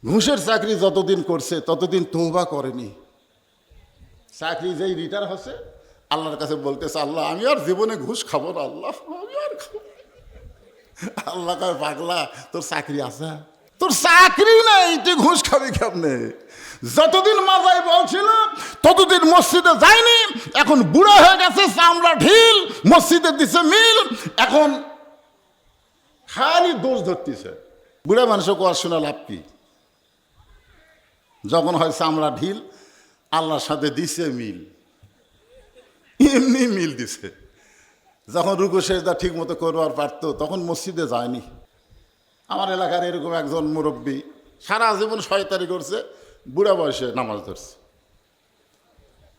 ঘুষের চাকরি যতদিন করছে ততদিন তৌবা করেনি। চাকরি যেই রিটায়ার হচ্ছে আল্লাহর কাছে বলতেছে, আল্লাহ আমি আর জীবনে ঘুষ খাবো না, আল্লাহ আমি আর খাবো না। আল্লাহ কয়, পাগলা তোর চাকরি আছে? তোর চাকরি নাই, তুই ঘুষ খাবি কেমনে? যতদিন মাজায় বলছিল ততদিন মসজিদে যায়নি, এখন বুড়া হয়ে গেছে, চামড়া ঢিল, মসজিদে দিছে মিল, এখন খালি দোষ ধরতেছে। বুড়া মানুষের কথা শোনা লাভ কি? যখন হয় চামড়া ঢিল, আল্লাহর সাথে দিছে মিল, এমনি মিল দিছে। যখন রুকু সেজদা ঠিক মতো করবার পারতো তখন মসজিদে যায়নি। আমার এলাকার এরকম একজন মুরব্বী সারা জীবন শয়তানি করছে, বুড়া বয়সে নামাজ ধরছে।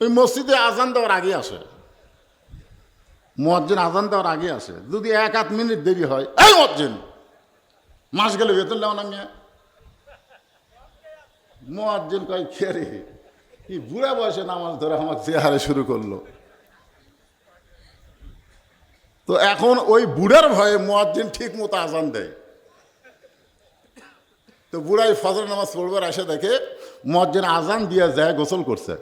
ওই মসজিদে আজান দেওয়ার আগে আসে, মুয়াজ্জিন আজান দেওয়ার আগে আসে। যদি 1-8 মিনিট দেরি হয়, এই মুয়াজ্জিন মাস গেলে বেতন নেও না মিয়া। মুয়াজ্জিন কয়, কে রে এই বুড়া বয়সে নামাজ ধরে আমার চেহারে শুরু করলো। তো এখন ওই বুড়ার ভয়ে মুয়াজ্জিন ঠিক মতো আজান দেয়। তো বুড়াই ফজর নামাজ পড়বার এসে দেখে মুয়াজ্জিন আজান দিয়ে যায় গোসল করছে।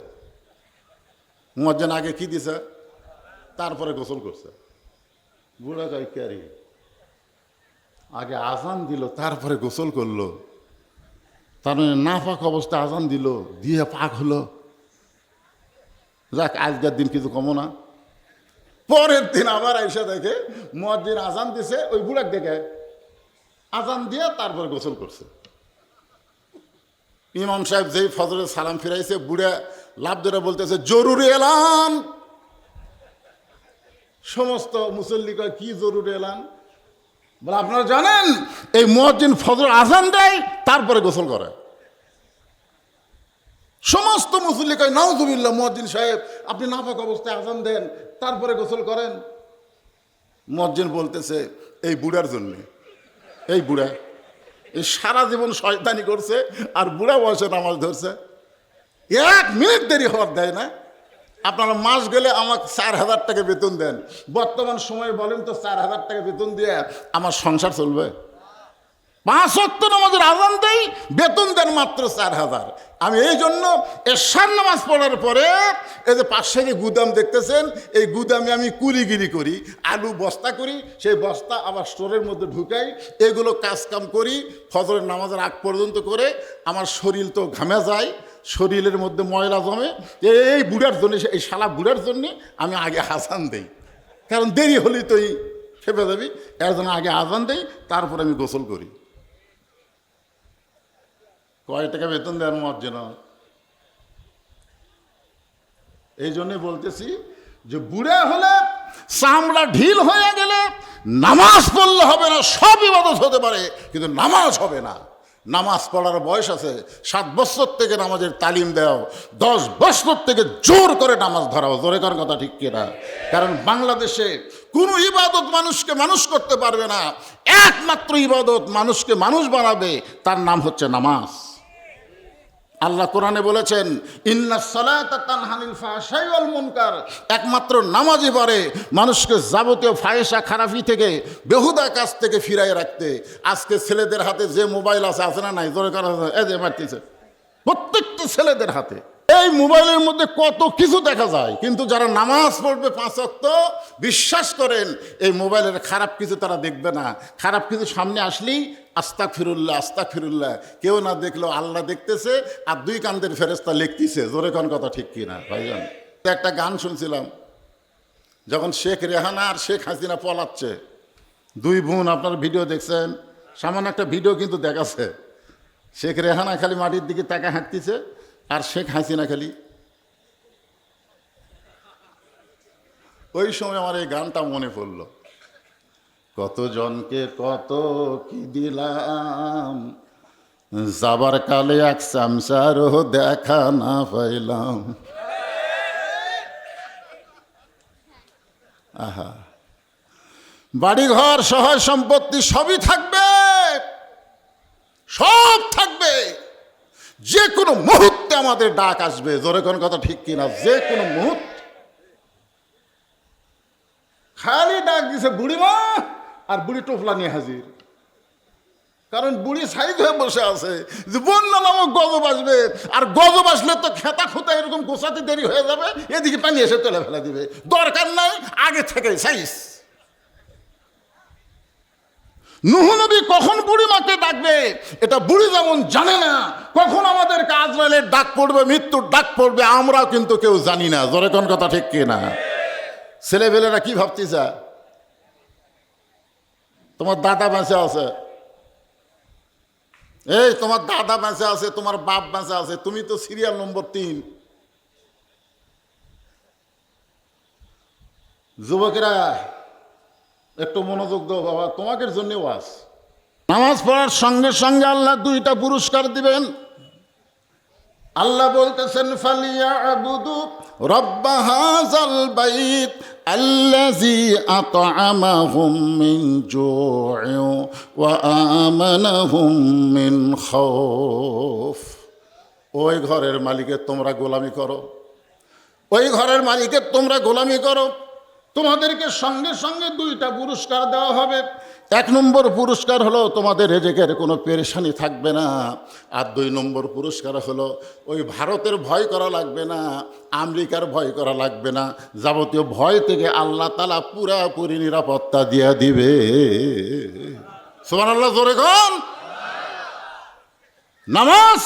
মুয়াজ্জিন আগে কি দিছে, তারপরে গোসল করছে। বুড়া কয়, কে রে আগে আজান দিল তারপরে গোসল করলো, তার মানে না পাক অবস্থা আজান দিল দিয়ে পাক হলো। যাক আজকের দিন কিছু কমো না। পরের দিন আবার এসে দেখে মুয়াজ্জিন আজান দিছে, ওই বুড়াক দেখে আজান দিয়ে তারপরে গোসল করছে। ইমাম সাহেব যেই ফজরের সালাম ফিরাইছে, বুড়া লাভ ধরে বলতেছে, জরুরি এলান। সমস্ত মুসল্লি কয়, কি জরুরি এলান? বলে, আপনারা জানেন এই মুয়াজ্জিন ফজর আজান দেয় তারপরে গোসল করে। সমস্ত মুসল্লি কয়, নাউজুবিল্লাহ, মুয়াজ্জিন সাহেব আপনি নাপাক অবস্থায় আজান দেন তারপরে গোসল করেন। মুয়াজ্জিন বলতেছে, এই বুড়ার জন্যে। এই বুড়া এই সারা জীবন শয়তানি করছে আর বুড়া বয়সে নামাজ ধরছে, 1 মিনিট দেরি হওয়ার দেয় না। আপনারা মাস গেলে আমাকে 4,000 টাকা বেতন দেন, বর্তমান সময়ে বলেন তো 4,000 টাকা বেতন দিয়ে আমার সংসার চলবে? 5 ওয়াক্ত নামাজের আজান দেই, বেতন দেন মাত্র 4,000। আমি এই জন্য এশার নামাজ পড়ার পরে এই যে পাশে যে গুদাম দেখতেছেন, এই গুদামে আমি কুলিগিরি করি, আলু বস্তা করি, সেই বস্তা আবার স্টোরের মধ্যে ঢুকাই, এগুলো কাজকাম করি ফজরের নামাজের আগ পর্যন্ত করে। আমার শরীর তো ঘামে যায়, শরীরের মধ্যে ময়লা জমে। এই বুড়ার জন্য, এই শালা বুড়ার জন্যে আমি আগে আজান দেই, কারণ দেরি হলেই তুই খেপে যাবি। এর জন্য আগে আজান দেই, তারপরে আমি গোসল করি। কয় টাকা বেতন দেন মুয়াজ্জিন? এই জন্যে বলতেছি যে বুড়া হলে, চামড়া ঢিল হয়ে গেলে নামাজ পড়লে হবে না। সব ইবাদত হতে পারে কিন্তু নামাজ হবে না। নামাজ পড়ার বয়স আছে, 7 বছর থেকে নামাজের তালিম দাও, 10 বছর থেকে জোর করে নামাজ ধরাও। জোরে করার কথা ঠিক কিনা? কারণ বাংলাদেশে কোনো ইবাদত মানুষকে মানুষ করতে পারবে না। একমাত্র ইবাদত মানুষকে মানুষ বানাবে, তার নাম হচ্ছে নামাজ। আল্লাহ কোরআনে বলেছেন, ইন্নাস সালাতা তানহা আনিল ফাহশাই ওয়াল মুনকার। একমাত্র নামাজই পারে মানুষকে যাবতীয় ফাহেসা খারাপি থেকে, বেহুদা কাজ থেকে ফিরাই রাখতে। আজকে ছেলেদের হাতে যে মোবাইল আছে না নাই? জোরে করা এই যে মারতেছে, প্রত্যেকটা ছেলেদের হাতে এই মোবাইলের মধ্যে কত কিছু দেখা যায়। কিন্তু যারা নামাজ পড়বে 5 ওয়াক্ত, বিশ্বাস করেন এই মোবাইলের খারাপ কিছু তারা দেখবে না। খারাপ কিছু সামনে আসলেই আস্তাগফিরুল্লাহ আস্তাগফিরুল্লাহ, কেউ না দেখলেও আল্লাহ দেখতেছে আর 2 কান্দের ফেরেশতা লিখতেছে। জোরে কোন কথা ঠিক কিনা ভাইজান? একটা গান শুনছিলাম, যখন শেখ রেহানা আর শেখ হাসিনা পলাচ্ছে, 2 বোন, আপনার ভিডিও দেখছেন, সামান্য একটা ভিডিও কিন্তু দেখাচ্ছে। শেখ রেহানা খালি মাটির দিকে তাকা হাঁটতেছে আর শেখ হাসিনা খালি। ওই সময় আমার এই গানটা মনে পড়ল, কতজনকে কত কি দিলাম, যাবার কালে এক চামচারও দেখা না পাইলাম। আহা, বাড়িঘর সহায় সম্পত্তি সবই থাকবে, সব থাকবে, যে কোনো মুহূর্তে আমাদের ডাক আসবে। জোরে কোন কথা ঠিক কিনা? যে কোনো মুহূর্তে। খালি ডাক দিছে বুড়িমা, আর বুড়ি টোপলা নিয়ে হাজির। কারণ বুড়ি সাইজ হয়ে বসে আছে যে বন্যা নামক গজব আসবে, আর গজব আসলে তো খেতা খুঁতা এরকম গোছাতে দেরি হয়ে যাবে, এদিকে পানি এসে তুলে ফেলে দিবে, দরকার নাই আগে থেকে সাইজ। নূহ নবী কখন বুড়ি মাকে ডাকবে এটা বুড়ি যেমন জানে না, কখন আমাদেরকে আজরাইলের ডাক পড়বে, মৃত্যুর ডাক পড়বে, আমরাও কিন্তু কেউ জানি না। জোরে কোন কথা ঠিক কিনা? ছেলেবেলেরা কি ভাবতেছে, তোমার দাদা বেঁচে আছে, এই তোমার দাদা বেঁচে আছে, তোমার বাপ বেঁচে আছে, তুমি তো সিরিয়াল নম্বর 3। যুবকেরা একটু মনোযোগ দাও বাবা, তোমাদের জন্য ওয়াজ। নামাজ পড়ার সঙ্গে সঙ্গে আল্লাহ 2টা পুরস্কার দিবেন। আল্লাহ বলতেছেন ফালিয়াবুদু রব্ব হাযাল বাইত আল্লাযী আত'আমাহুম মিন জু'ইন ওয়া আমানাহুম মিন খাউফ। ওই ঘরের মালিকের তোমরা গোলামি করো, ওই ঘরের মালিকের তোমরা গোলামি করো, তোমাদেরকে সঙ্গে সঙ্গে 2টা পুরস্কার দেওয়া হবে। 1 নম্বর পুরস্কার হলো তোমাদের রেজেকের কোনো পেরেশানি থাকবে না, আর 2 নম্বর পুরস্কার হলো ওই ভারতের ভয় করা লাগবে না, আমেরিকার ভয় করা লাগবে না, যাবতীয় ভয় থেকে আল্লাহ তাআলা পুরাপুরি নিরাপত্তা দিয়ে দিবে। সুবহানাল্লাহ, জোরে কোন। নামাজ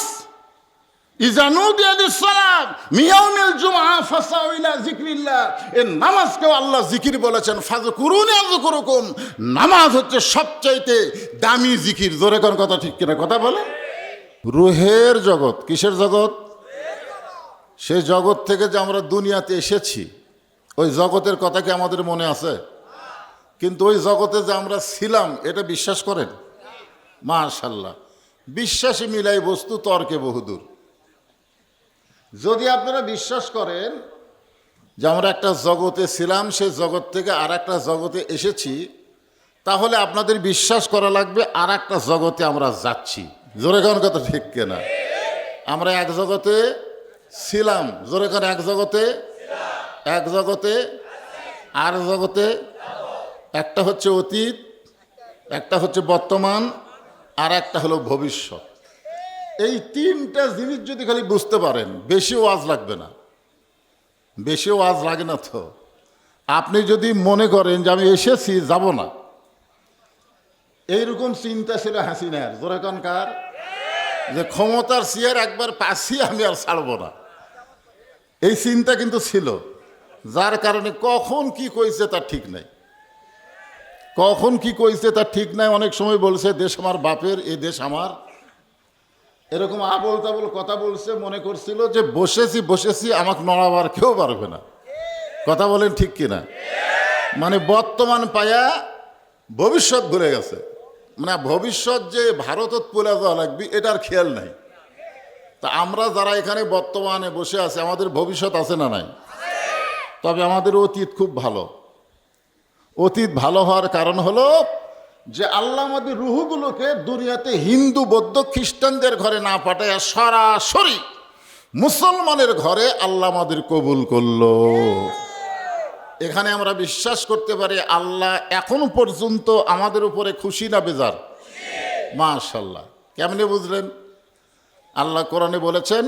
নামাজকেও আল্লাহ জিকির বলেছেন, ফাযকুরুনি আযকুরুকুম। নামাজ হচ্ছে সবচাইতে দামি জিকির। জোরে কোন কথা ঠিক কিনা কথা বলেন? রুহের জগৎ, কিসের জগৎ? সেই জগৎ থেকে যে আমরা দুনিয়াতে এসেছি, ওই জগতের কথা কি আমাদের মনে আছে? কিন্তু ওই জগতে যে আমরা ছিলাম এটা বিশ্বাস করেন? মাশাআল্লাহ, বিশ্বাসী মিলাই বস্তু তর্কে বহুদূর। যদি আপনারা বিশ্বাস করেন যে আমরা একটা জগতে ছিলাম, সেই জগৎ থেকে আর একটা জগতে এসেছি, তাহলে আপনাদের বিশ্বাস করা লাগবে আর একটা জগতে আমরা যাচ্ছি। জোরে কোন কথা ঠিক কিনা? আমরা এক জগতে ছিলাম, জোরে কোন, এক জগতে, এক জগতে আর জগতে। একটা হচ্ছে অতীত, একটা হচ্ছে বর্তমান, আর একটা হলো ভবিষ্যৎ। এই 3টা জিনিস যদি খালি বুঝতে পারেন, বেশি ওয়াজ লাগবে না। বেশি ওয়াজ লাগে না তো। আপনি যদি মনে করেন যে আমি এসেছি যাব না, এইরকম চিন্তা ছিল হাসিনার। জোরে কোন কার? যে ক্ষমতার চেয়ার একবার পাচ্ছি আমি আর ছাড়ব না, এই চিন্তা কিন্তু ছিল। যার কারণে কখন কি কইছে তার ঠিক নাই, কখন কি কইছে তার ঠিক নাই। অনেক সময় বলছে দেশ আমার বাপের, এই দেশ আমার, এরকম আবল তাবল কথা বলছে। মনে করছিল যে বসেছি বসেছি, আমাকে নড়াবার কেউ পারবে না। কথা বলেন ঠিক কিনা? মানে বর্তমান পায়া ভবিষ্যৎ ভুলে গেছে। মানে ভবিষ্যৎ যে ভারতত পড়ে যাওয়া লাগবে এটার খেয়াল নাই। তা আমরা যারা এখানে বর্তমানে বসে আছি, আমাদের ভবিষ্যৎ আছে না নাই? তবে আমাদের অতীত খুব ভালো। অতীত ভালো হওয়ার কারণ হলো যে আল্লাহ আমাদের রুহগুলোকে দুনিয়াতে হিন্দু, বৌদ্ধ, খ্রিস্টানদের ঘরে না পাঠায় সরাসরি মুসলমানের ঘরে আল্লাহ আমাদের কবুল করলো। এখানে আমরা বিশ্বাস করতে পারি আল্লাহ এখনো পর্যন্ত আমাদের উপরে খুশি না বেজার? মাশাআল্লাহ। কেমনে বুঝলেন? আল্লাহ কোরআনে বলেছেন,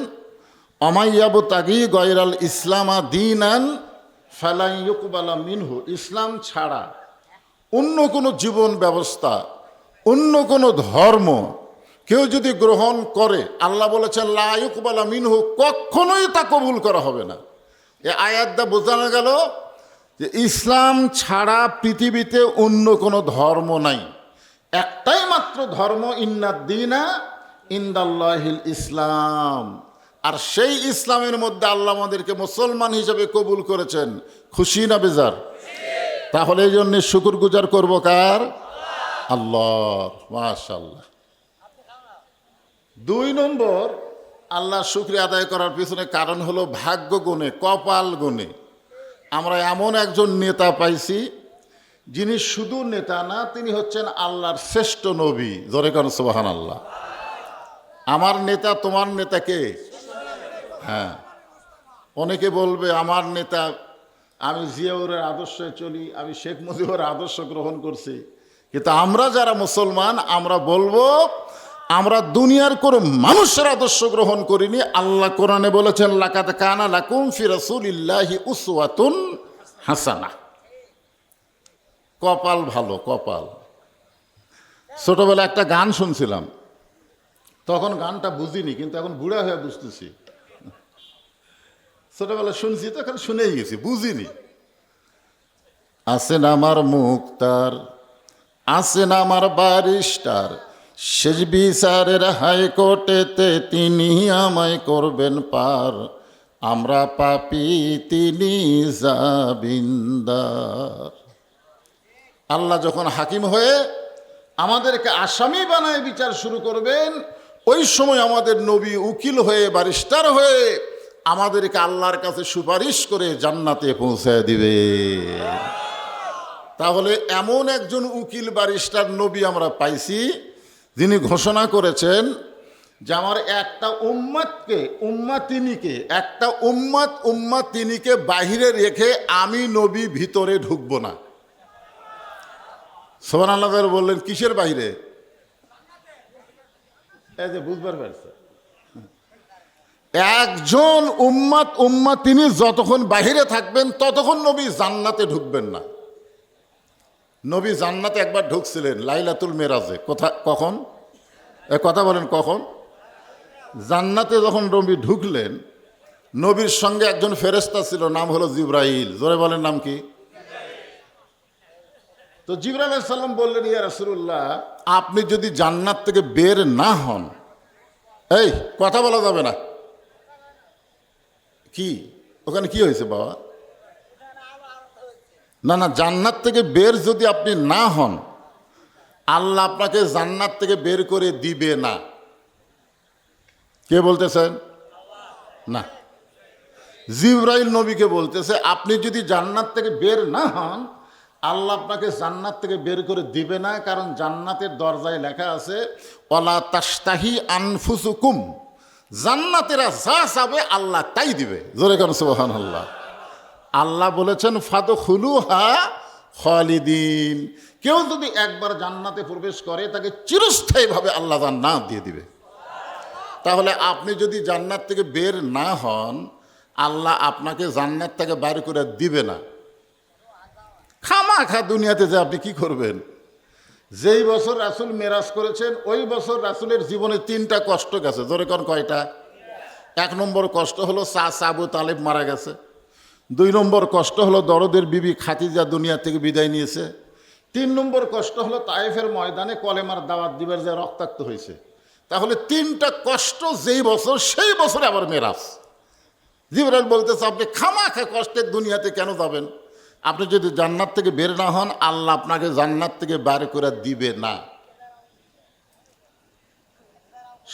অমাইয়াবতাগি গয়রাল ইসলামা দীনান ফালা ইউকবালা মিনহু। ইসলাম ছাড়া অন্য কোনো জীবন ব্যবস্থা, অন্য কোনো ধর্ম কেউ যদি গ্রহণ করে, আল্লাহ বলেছেন লা ইউকবালা মিনহু, কখনোই তা কবুল করা হবে না। এ আয়াত দা বোঝানো গেল যে ইসলাম ছাড়া পৃথিবীতে অন্য কোনো ধর্ম নাই, একটাই মাত্র ধর্ম, ইন্নাদ্দীনা ইনদাল্লাহিল ইসলাম। আর সেই ইসলামের মধ্যে আল্লাহ আমাদেরকে মুসলমান হিসেবে কবুল করেছেন। খুশি না বেজার? তাহলে এই জন্য শুকর গুজার করবো কার? আল্লাহর। মাশাআল্লাহ। 2 নম্বর, আল্লাহ শুকরিয়া আদায় করার পিছনে কারণ হলো ভাগ্য গুণে, কপাল গুণে আমরা এমন একজন নেতা পাইছি যিনি শুধু নেতা না, তিনি হচ্ছেন আল্লাহর শ্রেষ্ঠ নবী। জোরে কোন সুবহানাল্লাহ। আমার নেতা তোমার নেতা কে? হ্যাঁ, অনেকে বলবে আমার নেতা, আমি জিয়াউরের আদর্শে চলি, আমি শেখ মুজিবের আদর্শ গ্রহণ করছি। কিন্তু আমরা যারা মুসলমান আমরা বলবো আমরা দুনিয়ার কোনো মানুষের আদর্শ গ্রহণ করিনি। আল্লাহ কোরআনে বলেছেন লাকাদ কানা লাকুম ফি রাসূলিল্লাহি উসওয়াতুন হাসানাহ। কপাল ভালো, কপাল। ছোটবেলা একটা গান শুনছিলাম, তখন গানটা বুঝিনি, কিন্তু এখন বুড়া হয়ে বুঝতেছি। ছোটবেলা শুনছি তো এখন শুনেই গেছি, বুঝিনি। আছেন আমার মুক্তার, আছেন আমার ব্যারিস্টার, শেষ বিচারের হাইকোর্টেতে তিনি আমায় করবেন পার। আমরা পাপী, তিনি জামিনদার। আল্লাহ যখন হাকিম হয়ে আমাদেরকে আসামি বানায় বিচার শুরু করবেন, ওই সময় আমাদের নবী উকিল হয়ে, ব্যারিস্টার হয়ে আমাদেরকে আল্লাহর কাছে সুপারিশ করে জান্নাতে পৌঁছায় দিবে। তাহলে এমন একজন উকিল, ব্যারিস্টার, নবী আমরা পাইছি, যিনি ঘোষণা করেছেন যে আমার একটা উম্মাতিনীকে বাহিরে রেখে আমি নবী ভিতরে ঢুকবো না। সুবহানাল্লাহ বললেন, কিসের বাইরে? এই যে বুঝবার পারছে, একজন উম্মাতিনী যতক্ষণ বাহিরে থাকবেন ততক্ষণ নবী জান্নাতে ঢুকবেন না। নবী জান্নাতে একবার ঢুকছিলেন লাইলাতুল মেরাজে। কখন? কথা বলেন, কখন? জান্নাতে যখন নবী ঢুকলেন, নবীর সঙ্গে একজন ফেরেশতা ছিল, নাম হলো জিবরাইল। জোরে বলেন, নাম কি? তো জিবরাইল আলাইহিস সালাম বললেন, ইয়া রাসূলুল্লাহ, আপনি যদি জান্নাত থেকে বের না হন, এই কথা বলা যাবে না। কি ওখানে কি হয়েছে বাবা? না, জান্নাত থেকে বের যদি আপনি না হন, আল্লাহ আপনাকে জান্নাত থেকে বের করে দিবে না। কে বলতেছেন? না, জিবরাইল নবীকে বলতেছে, আপনি যদি জান্নাত থেকে বের না হন, আল্লাহ আপনাকে জান্নাত থেকে বের করে দিবে না। কারণ জান্নাতের দরজায় লেখা আছে, ওয়ালা তাশতাহি আনফুসুকুম, জান্নাতেরা যা চাবে আল্লাহ তাই দিবে। জোরে কারণ সুবহানাল্লাহ। আল্লাহ বলেছেন ফাদখুলুহা খালিদিন, কেউ যদি একবার জান্নাতে প্রবেশ করে তাকে চিরস্থায়ীভাবে আল্লাহ জান্নাত দিয়ে দিবে। তাহলে আপনি যদি জান্নাত থেকে বের না হন, আল্লাহ আপনাকে জান্নাত থেকে বাইর করে দিবে না। খামাখা দুনিয়াতে যে আপনি কি করবেন? যেই বছর রাসূল মেরাজ করেছেন, ওই বছর রাসূলের জীবনে 3টা কষ্ট গেছে। জোরে কোন কয়টা? 1 নম্বর কষ্ট হলো চাচা আবু তালেব মারা গেছে। 2 নম্বর কষ্ট হলো দরদের বিবি খাদিজা দুনিয়া থেকে বিদায় নিয়েছে। 3 নম্বর কষ্ট হলো তায়েফের ময়দানে কলেমার দাওয়াত দিবার যে রক্তাক্ত হয়েছে। তাহলে 3টা কষ্ট যেই বছর, সেই বছরে আবার মেরাজ। জিবরাইল বলতেছে, আপনি খামাখা কষ্টের দুনিয়াতে কেন যাবেন? আপনি যদি জান্নাত থেকে বের না হন, আল্লাহ আপনাকে জান্নাত থেকে বের করে দিবে না।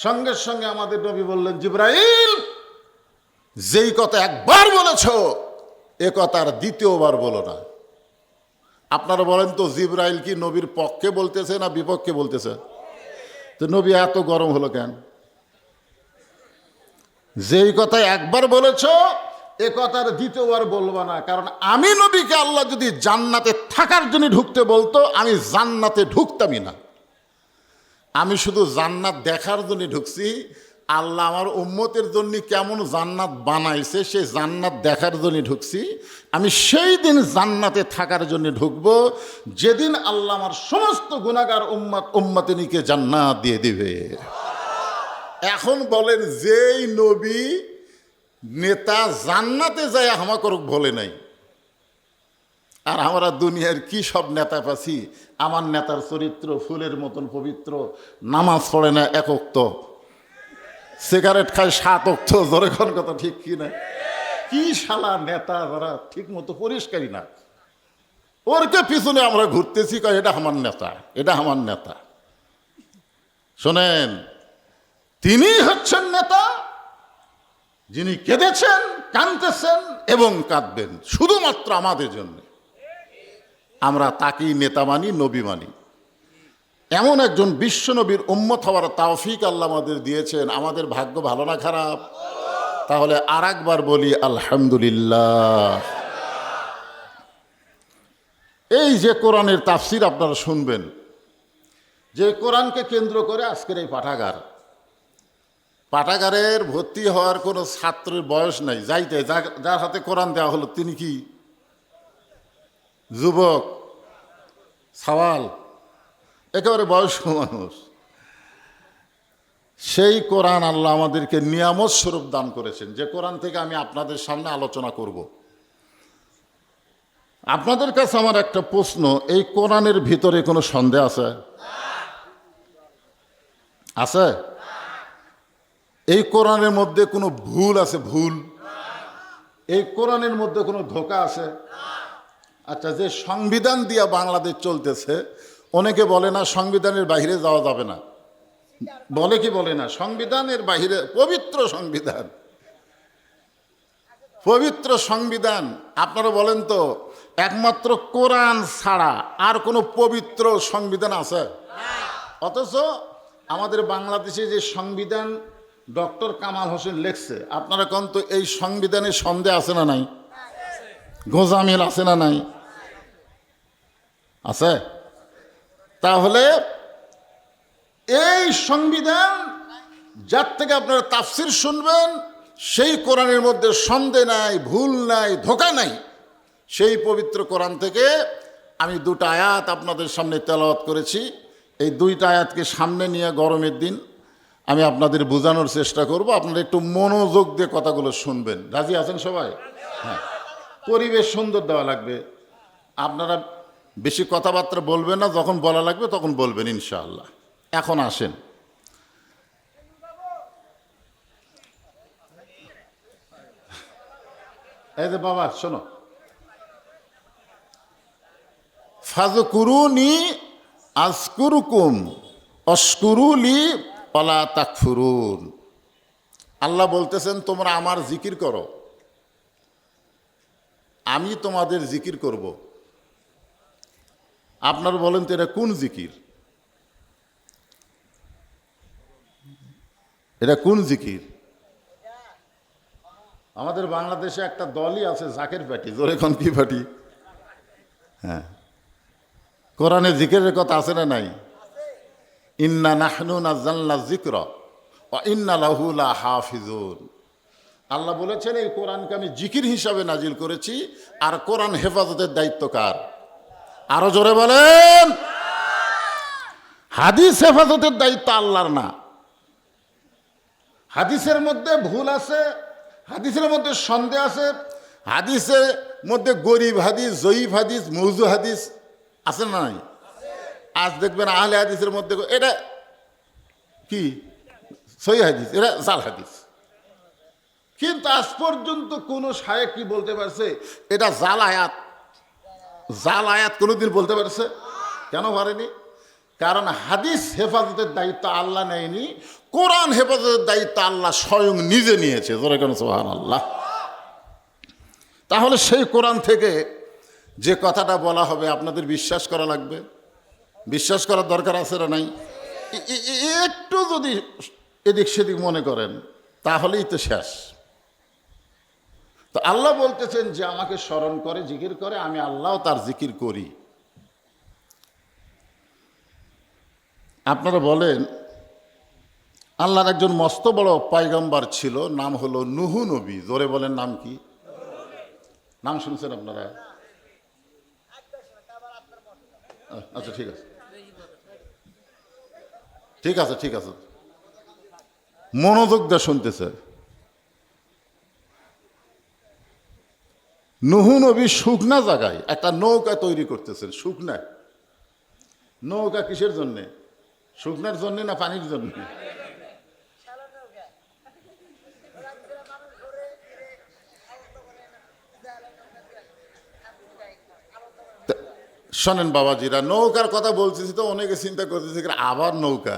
সঙ্গে সঙ্গে আমাদের নবী বললেন, জিবরাইল, যেই কথা একবার বলেছ, এ কথা আর দ্বিতীয়বার বলো না। আপনারা বলেন তো, জিবরাইল কি নবীর পক্ষে বলতেছে না বিপক্ষে বলতেছে? তো নবী এত গরম হলো কেন? যেই কথা একবার বলেছ, এ কথার দ্বিতীয়বার বলবো না। কারণ আমি নবীকে আল্লাহ যদি জান্নাতে থাকার জন্য ঢুকতে বলতো, আমি জান্নাতে ঢুকতামই না। আমি শুধু জান্নাত দেখার জন্য ঢুকছি। আল্লাহ আমার উম্মতের জন্য কেমন জান্নাত বানাইছে, সেই জান্নাত দেখার জন্য ঢুকছি। আমি সেই দিন জান্নাতে থাকার জন্য ঢুকবো, যেদিন আল্লাহ আমার সমস্ত গুনাহগার উম্মতিনীকে জান্নাত দিয়ে দিবে। এখন বলেন, যেই নবী নেতা জান্নাতে যায় আমাকে বলে নাই, আর আমরা দুনিয়ার কি সব নেতা পাচ্ছি। আমার নেতার চরিত্র ফুলের মতন পবিত্র, নামাজ পড়ে না 1 ওয়াক্ত, সিগারেট খায় 7 ওয়াক্ত। জোরে কোন কথা ঠিক কি না? কি শালা নেতা, যারা ঠিক মতো পরিষ্কারই না, ওরকে পিছনে আমরা ঘুরতেছি, কয় এটা আমার নেতা, এটা আমার নেতা। শোনেন, তিনি হচ্ছেন নেতা, যিনি কেঁদেছেন, কাঁদতেছেন এবং কাঁদবেন শুধুমাত্র আমাদের জন্য। আমরা তাকেই নেতা মানি, নবী মানি। এমন একজন বিশ্ব নবীর উম্মত হওয়ার তৌফিক আল্লাহ আমাদের দিয়েছেন। আমাদের ভাগ্য ভালো না খারাপ? তাহলে আর একবার বলি আলহামদুলিল্লাহ। এই যে কোরআনের তাফসির আপনারা শুনবেন, যে কোরআনকে কেন্দ্র করে আজকের এই পাঠাগার, পাঠাগারের ভর্তি হওয়ার কোনো ছাত্রের বয়স নাই, যাইতে যার হাতে কোরআন দেওয়া হলো তিনি কি যুবক, সওয়াল, একেবারে বয়স্ক মানুষ। সেই কোরআন আল্লাহ আমাদেরকে নিয়ামত স্বরূপ দান করেছেন, যে কোরআন থেকে আমি আপনাদের সামনে আলোচনা করব। আপনাদের কাছে আমার একটা প্রশ্ন, এই কোরআনের ভিতরে কোনো সন্দেহ আছে? আছে? এই কোরআনের মধ্যে কোনো ভুল আছে? ভুল? এই কোরআনের মধ্যে কোনো ধোঁকা আছে? আচ্ছা, যে সংবিধান দিয়া বাংলাদেশ চলতেছে, অনেকে বলে না সংবিধানের বাইরে যাওয়া যাবে না, বলে কি বলে না? সংবিধানের বাইরে, পবিত্র সংবিধান, পবিত্র সংবিধান। আপনারা বলেন তো, একমাত্র কোরআন ছাড়া আর কোনো পবিত্র সংবিধান আছে? অথচ আমাদের বাংলাদেশে যে সংবিধান ডক্টর কামাল হোসেন লেখছে, আপনারা কোন তো এই সংবিধানে সন্দেহ আছে না নাই? গোজামিল আছে না নাই? আছে। তাহলে এই সংবিধান যার থেকে আপনারা তাফসির শুনবেন, সেই কোরআনের মধ্যে সন্দেহ নাই, ভুল নাই, ধোঁকা নাই। সেই পবিত্র কোরআন থেকে আমি দুটো আয়াত আপনাদের সামনে তেলাওয়াত করেছি। এই দুইটা আয়াতকে সামনে নিয়ে গরমের দিন আমি আপনাদের বোঝানোর চেষ্টা করব। আপনারা একটু মনোযোগ দিয়ে কথাগুলো শুনবেন। রাজি আছেন সবাই? হ্যাঁ। পরিবেশ সুন্দর দেওয়া লাগবে, আপনারা বেশি কথাবার্তা বলবেন না, যখন বলা লাগবে তখন বলবেন ইনশাআল্লাহ। এখন আসেন, এই যে বাবা শোনো, ফাযকুরুনি আযকুরুকুম ওয়াশকুরুলি ওয়ালা তাকফুরুন। আল্লাহ বলতেছেন তোমরা আমার জিকির করো, আমি তোমাদের জিকির করব। আপনারা বলেন তো এটা কোন জিকির? এটা কোন জিকির? আমাদের বাংলাদেশে একটা দলই আছে জাকের পার্টি, জোরে কোন কি পার্টি? হ্যাঁ, কোরআনে জিকিরের কথা আছে না নাই? ইন্না নাহনু নাযালনা যিকরা ওয়া ইন্না লাহু লাহাফিজুন। আল্লাহ বলেছেন এই কোরআনকে আমি জিকির হিসাবে নাজিল করেছি, আর কোরআন হেফাজতের দায়িত্ব কার? আরো জোরে বলেন। হাদিস হেফাজতের দায়িত্ব আল্লাহর না। হাদিসের মধ্যে ভুল আছে, হাদিসের মধ্যে সন্দেহ আছে, হাদিসের মধ্যে গরিব হাদিস, জয়ীফ হাদিস, মৌজু হাদিস আছে না নাই? আজ দেখবেন আহলে হাদিসের মধ্যে এটা কি সহিহ হাদিস, এটা জাল হাদিস। কিন্তু আজ পর্যন্ত কোন শায়েখ কি বলতে পারছে এটা জাল আয়াত? জাল আয়াত কোনোদিন বলতে পারছে? কেন পারেনি? কারণ হাদিস হেফাজতের দায়িত্ব আল্লাহ নেয়নি, কোরআন হেফাজতের দায়িত্ব আল্লাহ স্বয়ং নিজে নিয়েছে। জোরে কেন সুবহানাল্লাহ। তাহলে সেই কোরআন থেকে যে কথাটা বলা হবে আপনাদের বিশ্বাস করা লাগবে। বিশ্বাস করার দরকার আছে না নাই? একটু যদি এদিক সেদিক মনে করেন তাহলেই তো শেষ। তো আল্লাহ বলতেছেন যে আমাকে স্মরণ করে, জিকির করে, আমি আল্লাহ তার জিকির করি। আপনারা বলেন আল্লাহর একজন মস্ত বড় পয়গম্বর ছিল, নাম হলো নূহ নবী। জোরে বলেন নাম কি? নাম শুনছেন আপনারা? আচ্ছা ঠিক আছে, ঠিক আছে, ঠিক আছে, মনোযোগ দিয়ে শুনতেছে। নূহ নবী শুকনা জায়গায় একটা নৌকা তৈরি করতেছেন। শুকনা নৌকা কিসের জন্যে? শুকনার জন্যে না পানির জন্যে? শোনেন বাবাজিরা, নৌকার কথা বলতেছি তো অনেকে চিন্তা করতেছে আবার নৌকা।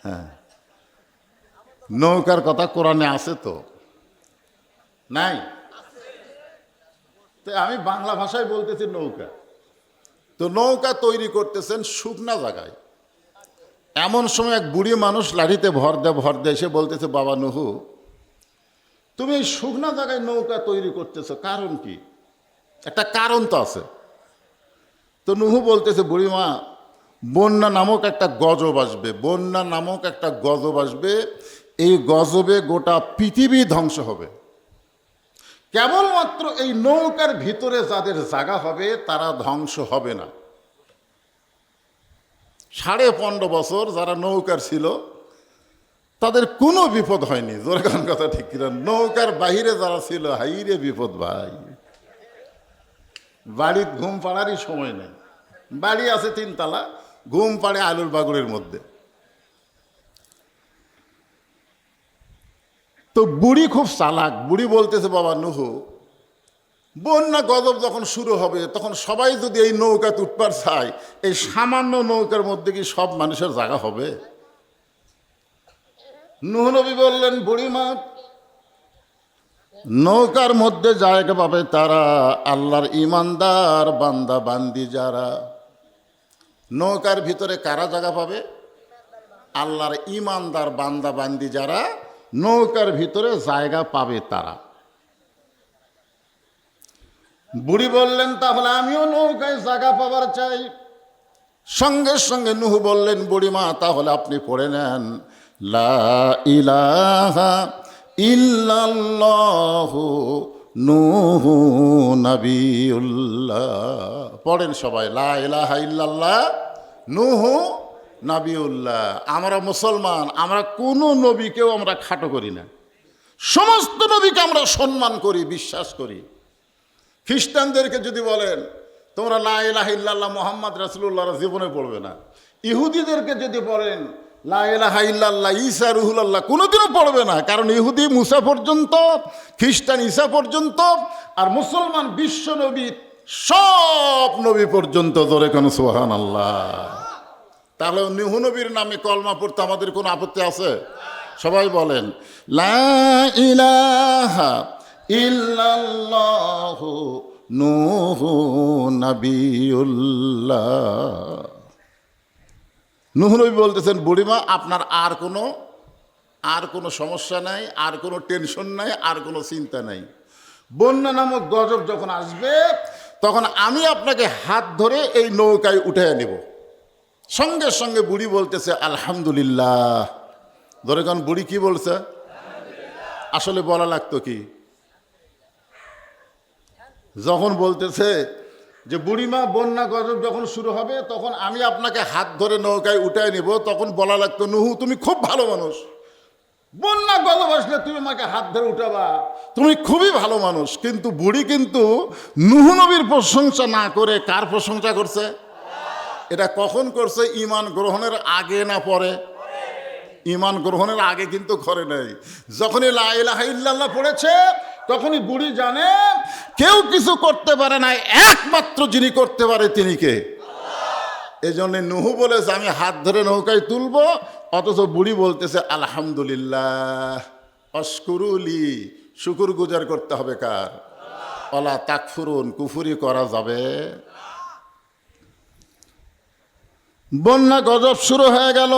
হ্যাঁ, নৌকার কথা কোরআনে আছে তো নাই? তো আমি বাংলা ভাষায় বলতেছি নৌকা। তো নৌকা তৈরি করতেছেন শুকনা জায়গায়। এমন সময় এক বুড়ি মানুষ লাঠিতে ভর দেয় এসে বলতেছে, বাবা নূহ, তুমি এই শুকনা জায়গায় নৌকা তৈরি করতেছো, কারণ কি? একটা কারণ তো আছে। তো নুহু বলতেছে, বুড়িমা বন্যা নামক একটা গজব আসবে, বন্যা নামক একটা গজব আসবে, এই গজবে গোটা পৃথিবী ধ্বংস হবে। কেবলমাত্র এই নৌকার ভিতরে যাদের জায়গা হবে তারা ধ্বংস হবে না। 15.5 বছর যারা নৌকার ছিল তাদের কোনো বিপদ হয়নি। জোরে কোন কথা ঠিক কিনা? নৌকার বাহিরে যারা ছিল, হাইরে বিপদ ভাই। বাড়ির ঘুম পাড়ারই সময় নেই। বাড়ি আছে 3 তলা, ঘুম পাড়ে আলুর বাগুড়ের মধ্যে। তো বুড়ি খুব চালাক। বুড়ি বলতেছে, বাবা নুহু, বন্যা গজব যখন শুরু হবে তখন সবাই যদি এই নৌকা উঠবার চায়, এই সামান্য নৌকার মধ্যে কি সব মানুষের জায়গা হবে? নূহ নবী বললেন, বুড়িমা, নৌকার মধ্যে জায়গা পাবে তারা আল্লাহর ইমানদার বান্দা বান্দি যারা। নৌকার ভিতরে কারা জায়গা পাবে? আল্লাহর ইমানদার বান্দা বান্দি যারা নৌকার ভিতরে জায়গা পাবে তারা। বুড়ি বললেন, তাহলে আমিও নৌকায় জায়গা পাবার চাই। সঙ্গে সঙ্গে নূহ বললেন, বুড়িমা তাহলে আপনি পড়ে নেন, লা ইলাহা ইল্লাল্লাহু নূহু নবিউল্লাহ। পড়েন সবাই, লা ইলাহা ইল্লাল্লাহ নূহু নবিউল্লাহ। আমরা মুসলমান, আমরা কোনো নবীকেও আমরা খাটো করি না, সমস্ত নবীকে আমরা সম্মান করি, বিশ্বাস করি। খ্রিস্টানদেরকে যদি বলেন তোমরা লা ইলাহা ইল্লাল্লাহ মুহাম্মদ রাসূলুল্লাহর জীবনে পড়বে না। ইহুদিদেরকে যদি বলেন লা ইলাহা ইল্লাল্লাহ ঈসা রুহুল্লাহ, কোনোদিনও পড়বে না। কারণ ইহুদি মুসা পর্যন্ত, খ্রিস্টান ঈসা পর্যন্ত, আর মুসলমান বিশ্ব নবী সব নবী পর্যন্ত। ধরে কোন সুবহানাল্লাহ। তাহলে নূহ নবীর নামে কলমা পড়তে আমাদের কোনো আপত্তি আছে? সবাই বলেন, লা ইলাহা ইল্লাল্লাহু নূহু নবিউল্লাহ। নূহ নবী বলতেছেন, বুড়িমা আপনার আর কোনো সমস্যা নাই, আর কোনো টেনশন নাই, আর কোনো চিন্তা নাই। বন্যা নামক গজব যখন আসবে তখন আমি আপনাকে হাত ধরে এই নৌকায় উঠে নেব। সঙ্গে সঙ্গে বুড়ি বলতেছে, আলহামদুলিল্লাহ। ধরে কারণ বুড়ি কি বলছে? আসলে বলা লাগতো কি? যখন বলতেছে যে বুড়িমা বন্যা গজব যখন শুরু হবে তখন আমি আপনাকে হাত ধরে নৌকায় উঠায় নিব, তখন বলা লাগতো, নুহু তুমি খুব ভালো মানুষ, বন্যা গজব আসলে তুমি আমাকে হাত ধরে উঠাবা, তুমি খুবই ভালো মানুষ। কিন্তু বুড়ি কিন্তু নূহ নবীর প্রশংসা না করে কার প্রশংসা করছে? এটা কখন করছে? ঈমান গ্রহণের আগে না পরে? ঈমান গ্রহণের আগে কিন্তু করে নাই। যখনই লা ইলাহা ইল্লাল্লাহ পড়েছে তখনই বুড়ি জানে কেউ কিছু করতে পারে না, একমাত্র যিনি করতে পারে তিনি কে? এই জন্য নূহ বলেছে আমি হাত ধরে নৌকায় তুলবো, অথচ বুড়ি বলতেছে আলহামদুলিল্লাহ। অশকুরুলি, শুকুর গুজার করতে হবে কার? ওয়ালা তাকফুরুন, কুফরি করা যাবে। বন্যা গজব শুরু হয়ে গেল।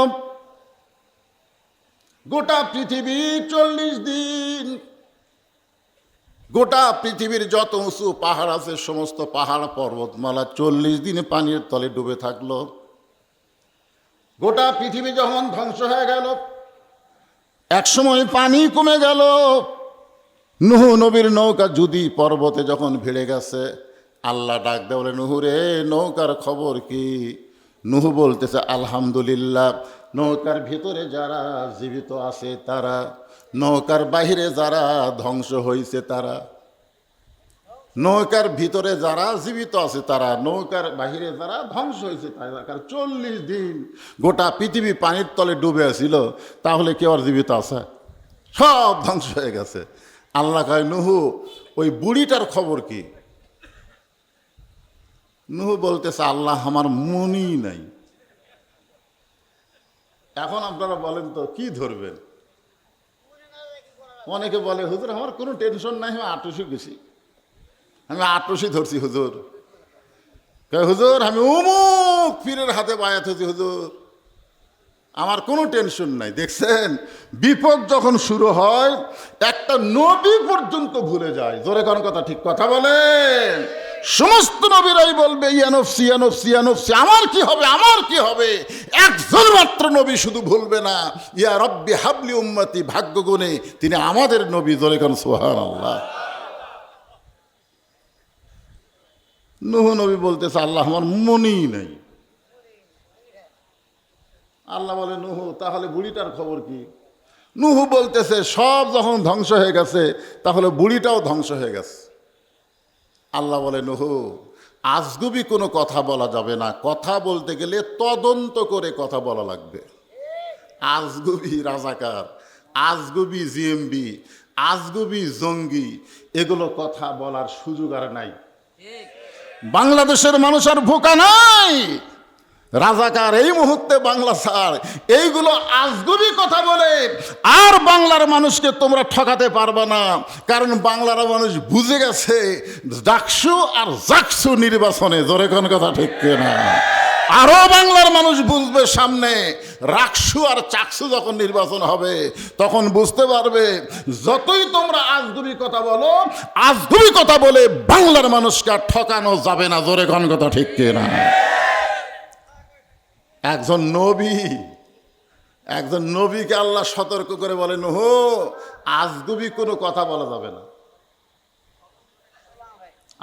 গোটা পৃথিবী 40 দিন, গোটা পৃথিবীর যত উঁচু পাহাড় আছে সমস্ত পাহাড় পর্বতমালা 40 দিনে পানির তলে ডুবে থাকলো। গোটা পৃথিবী যখন ধ্বংস হয়ে গেল, একসময় পানি কমে গেল। নূহ নবীর নৌকা যদি পর্বতে যখন ভিড়ে গেছে, আল্লাহ ডাক দেয়, বলে নূহ রে, নৌকার খবর কি? নূহ বলতেছে আলহামদুলিল্লাহ। নৌকার ভিতরে যারা জীবিত আছে তারা, নৌকার বাহিরে যারা ধ্বংস হয়েছে তারা। নৌকার ভিতরে যারা জীবিত আছে তারা, নৌকার বাহিরে যারা ধ্বংস হয়েছে তারা। 40 দিন গোটা পৃথিবী পানির তলে ডুবে আছিল, তাহলে কেউ আর জীবিত আছে? সব ধ্বংস হয়ে গেছে। আল্লাহ কয়, নূহ ওই বুড়িটার খবর কি? নূহ বলতেছে, আল্লাহ আমার মনই নাই। এখন আপনারা বলেন তো কি ধরবেন? অনেকে বলে, হুজুর আমার কোনো টেনশন নাই, আমি আটশি গেছি, আমি আটশি ধরছি হুজুর। হুজুর আমি অমুক পীরের হাতে বায়াত হয়েছি হুজুর, আমার কোনো টেনশন নাই। দেখছেন, বিপদ যখন শুরু হয় একটা নবী পর্যন্ত ভুলে যায়। জোরে কোন কথা, ঠিক কথা বলেন। সমস্ত নবীরাই বলবে ইয়া নফসি ইয়া নফসি ইয়া নফসি, আমার কি হবে, আমার কি হবে। একজন মাত্র নবী শুধু ভুলবে না, ইয়া রব্বি হাবলি উম্মতি, ভাগ্য গুণে তিনি আমাদের নবী। জোরে কোন সুবহানাল্লাহ। নূহ নবী বলতেছে আল্লাহ আমার মনেই নেই। আল্লাহ বলে নূহ তাহলে বুড়িটার খবর কি? নূহ বলতেছে সব যখন ধ্বংস হয়ে গেছে তাহলে বুড়িটাও ধ্বংস হয়ে গেছে। আল্লাহ বলে নূহ আজগুবি কোনো কথা বলা যাবে না, কথা বলতে গেলে তদন্ত করে কথা বলা লাগবে। আজগুবি রাজাকার, আজগুবি জিএমবি, আজগুবি জঙ্গি, এগুলো কথা বলার সুযোগ আর নাই। বাংলাদেশের মানুষ আর বোকা নাই। রাজাকার এই মুহূর্তে বাংলা ছাড়, এইগুলো আজগুবি কথা বলে আর বাংলার মানুষকে তোমরা ঠকাতে পারবে না। কারণ বাংলার মানুষ বুঝে গেছে ডাকসু আর জাকসু নির্বাচনে। জোরে কোন কথা ঠিক কিনা? আরো বাংলার মানুষ বুঝবে সামনে রাকসু আর চাকসু যখন নির্বাচন হবে তখন বুঝতে পারবে যতই তোমরা আজগুবি কথা বলো, আজগুবি কথা বলে বাংলার মানুষকে ঠকানো যাবে না। জোরে কোন কথা ঠিক কিনা? একজন নবীকে আল্লাহ সতর্ক করে বলে নূহ আজগুবি কোনো কথা বলা যাবে না।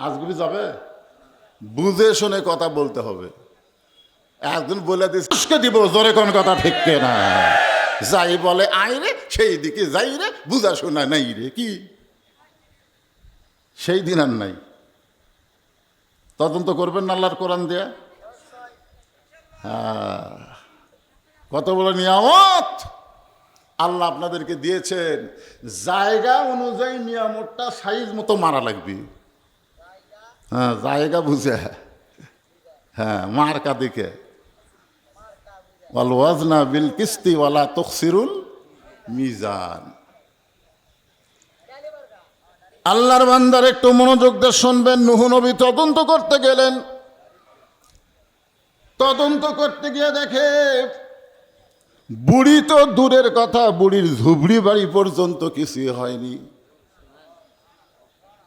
আজগুবি যাবে, বুঝে শুনে কথা বলতে হবে। একজন বলে দিচ্ছে দিব, জোরে কোন কথা ঠিক না? যাই বলে আই রে, সেই দিকে যাই রে, বুঝা শোনা নাই রে, কি সেই দিন আর নাই। তদন্ত করবেন না আল্লাহর কোরআন দেয়া? কত বড় নিয়ামত আল্লাহ আপনাদেরকে দিয়েছেন। জায়গা অনুযায়ী নিয়ামতটা সাইজ মতো মারা লাগবে। হ্যাঁ, জায়গা বুঝে, হ্যাঁ, মার্কা দিকে। ওয়াল ওয়াজনা বিল কিস্তি ওয়ালা তুখসিরুল মিজান। আল্লাহর বান্দার একটু মনোযোগ দিয়ে শুনবেন। নূহ নবী তদন্ত করতে গেলেন। তদন্ত করতে গিয়ে দেখে বুড়ি তো দূরের কথা, বুড়ির ঝুবড়ি বাড়ি পর্যন্ত কিছুই হয়নি।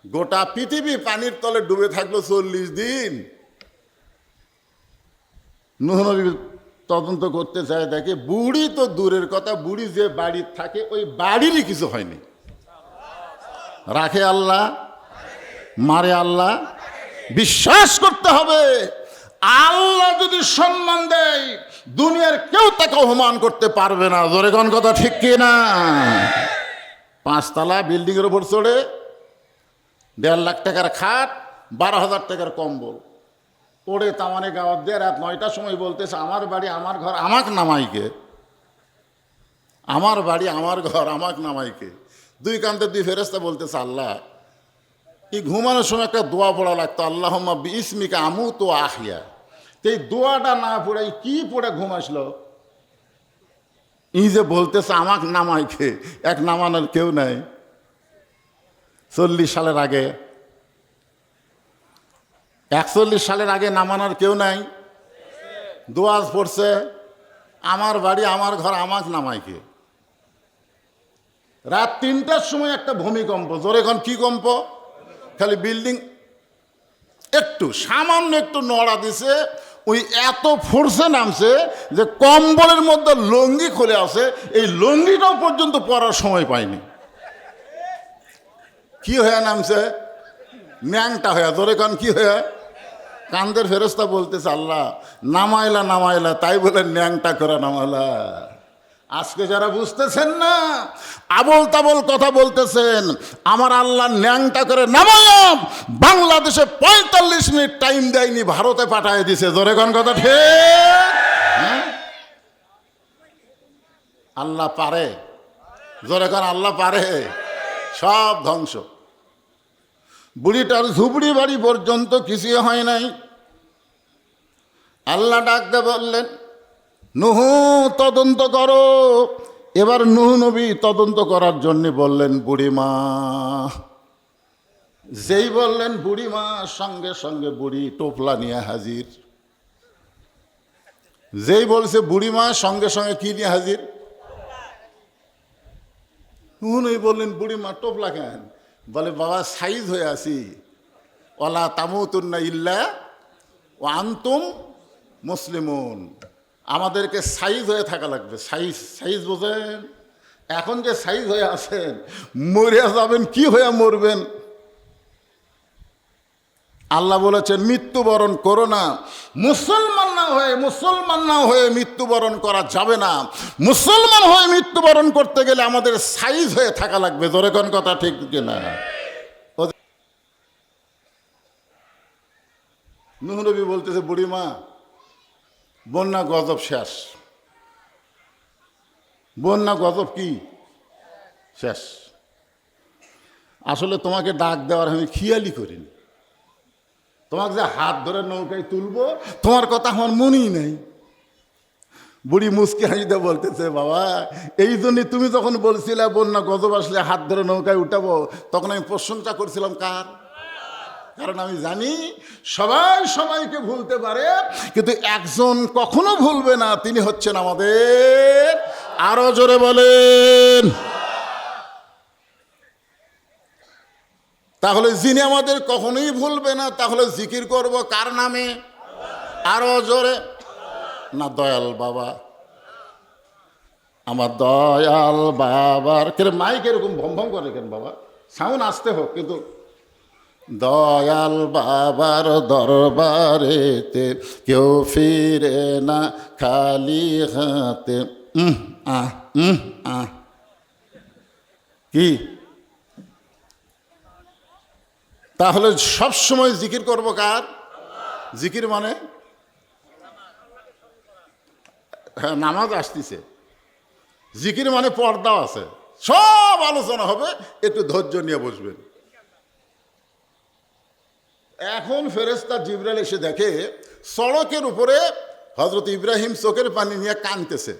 গোটা পৃথিবী পানির তলে ডুবে থাকলো 40 দিন। নূহ নবী তদন্ত করতে চায়, দেখে বুড়ি তো দূরের কথা, বুড়ি যে বাড়ির থাকে ওই বাড়িরই কিছু হয়নি। রাখে আল্লাহ, মারে আল্লাহ। বিশ্বাস করতে হবে আল্লাহ যদি সম্মান দেয় দুনিয়ার কেউ তাকে অপমান করতে পারবে না। জোরে কোন কথা ঠিক কি না? 5 তলা বিল্ডিং এর উপর চড়ে 1.5 লাখ টাকার খাট, 12,000 টাকার কম্বল পড়ে তামানে গাওয়াত দিয়ে রাত 9টার সময় বলতেছে আমার বাড়ি আমার ঘর আমাক নামাইকে, আমার বাড়ি আমার ঘর আমাক নামাইকে। 2 কান্তে 2 ফেরেশতা বলতেছে আল্লাহ, এই ঘুমানোর সময় একটা দোয়া পড়া লাগতো, আল্লাহুম্মা বিইসমিকা আমুতু ওয়া আহইয়া। এই দোয়াটা না পড়ে কি পড়ে ঘুম আসলো? ই যে বলতেছে আমাক নামাইকে, এক নামানোর কেউ নাই। 40 সালের আগে, 41 সালের আগে নামানোর কেউ নাই। দোয়াজ পড়ছে আমার বাড়ি আমার ঘর আমাক নামাইকে। রাত 3টার সময় একটা ভূমিকম্প। জোরে এখন কি কম্প? খালি বিল্ডিং একটু সামান্য একটু নড়া দিছে, ওই এত ফোর্সে নামছে যে কম্বলের মধ্যে লুঙ্গি খুলে আছে, এই লুঙ্গিটাও পর্যন্ত পরার সময় পায়নি। কি হয়ে নামছে? ন্যাংটা হয়ে। জোরে কান কি হয়ে? কান্দের ফেরেশতা বলতেছে আল্লাহ নামাইলা নামাইলা, তাই বলে ন্যাংটা করে নামাইলা। আজকে যারা বুঝতেছেন না, আবল তাবল কথা বলতেছেন, আমার আল্লাহ ন্যাংটা করে নামালাম, বাংলাদেশে 45 মিনিট টাইম দেয়নি, ভারতে পাঠিয়ে দিছে। জোরে কোন কথা ঠিক? আল্লাহ পারে। জোরে কোন আল্লাহ পারে। সব ধ্বংস। বুড়িটার ঝুপড়ি বাড়ি পর্যন্ত কিছুই হয় নাই। আল্লাহ ডাকতে বললেন নূহ তদন্ত করো। এবার নূহ নবী তদন্ত করার জন্য বললেন বুড়িমা। যেই বললেন বুড়িমা, সঙ্গে সঙ্গে বুড়ি টোপলা নিয়ে হাজির। যেই বলছে বুড়িমা, সঙ্গে সঙ্গে কি নিয়ে হাজির? নূহ নবী বললেন বুড়িমা টোপলা কেন? বলে বাবা সাইজ হয়ে আছি, ওয়ালা তামুতুন্না ইল্লা ওয়া আনতুম মুসলিমুন। আমাদেরকে সাইজ হয়ে থাকা লাগবে। সাইজ সাইজ বোঝেন? এখন যে সাইজ হয়ে আছেন, মরিয়া যাবেন কি হয়ে মরবেন? আল্লাহ বলেছেন মৃত্যুবরণ করো না। মুসলমান না হয়ে মৃত্যুবরণ করা যাবে না। মুসলমান হয়ে মৃত্যুবরণ করতে গেলে আমাদের সাইজ হয়ে থাকা লাগবে। জোরে কোন কথা ঠিক কিনা? নূহ নবী বলতেছে, বুড়িমা বন্যা গজব শেষ। বন্যা গজব কি শেষ? আসলে তোমাকে ডাক দেওয়ার আমি খেয়ালই করিনি। তোমাকে যে হাত ধরে নৌকায় তুলবো তোমার কথা আমার মনেই নেই। বুড়ি মুসকি হাসিতে বলতেছে, বাবা এই জন্যই তুমি যখন বলছিলে বন্যা গজব আসলে হাত ধরে নৌকায় উঠাবো, তখন আমি প্রশংসা করছিলাম কার? কারণ আমি জানি সবাই সবাইকে ভুলতে পারে, কিন্তু একজন কখনো ভুলবে না, তিনি হচ্ছেন আমাদের। আরো জোরে বলেন। তাহলে যিনি আমাদের কখনোই ভুলবে না, তাহলে জিকির করব কার নামে? আরো জোরে না, দয়াল বাবা। আমার দয়াল বাবার মাইক এরকম ভম ভম করে কেন বাবা? সাউন্ড আসতে হোক, কিন্তু দয়াল বাবার দরবারেতে কেউ ফিরে না খালি হাতে। কি তাহলে সব সময় জিকির করব কার? জিকির মানে হ্যাঁ, নামাজ আসতেছে। জিকির মানে পর্দা আছে, সব আলোচনা হবে, একটু ধৈর্য নিয়ে বসবেন। এখন ফেরেশতা জিবরাইল এসে দেখে সড়কের উপরে হযরত ইব্রাহিম চোখের পানি নিয়ে কাঁদতেছে।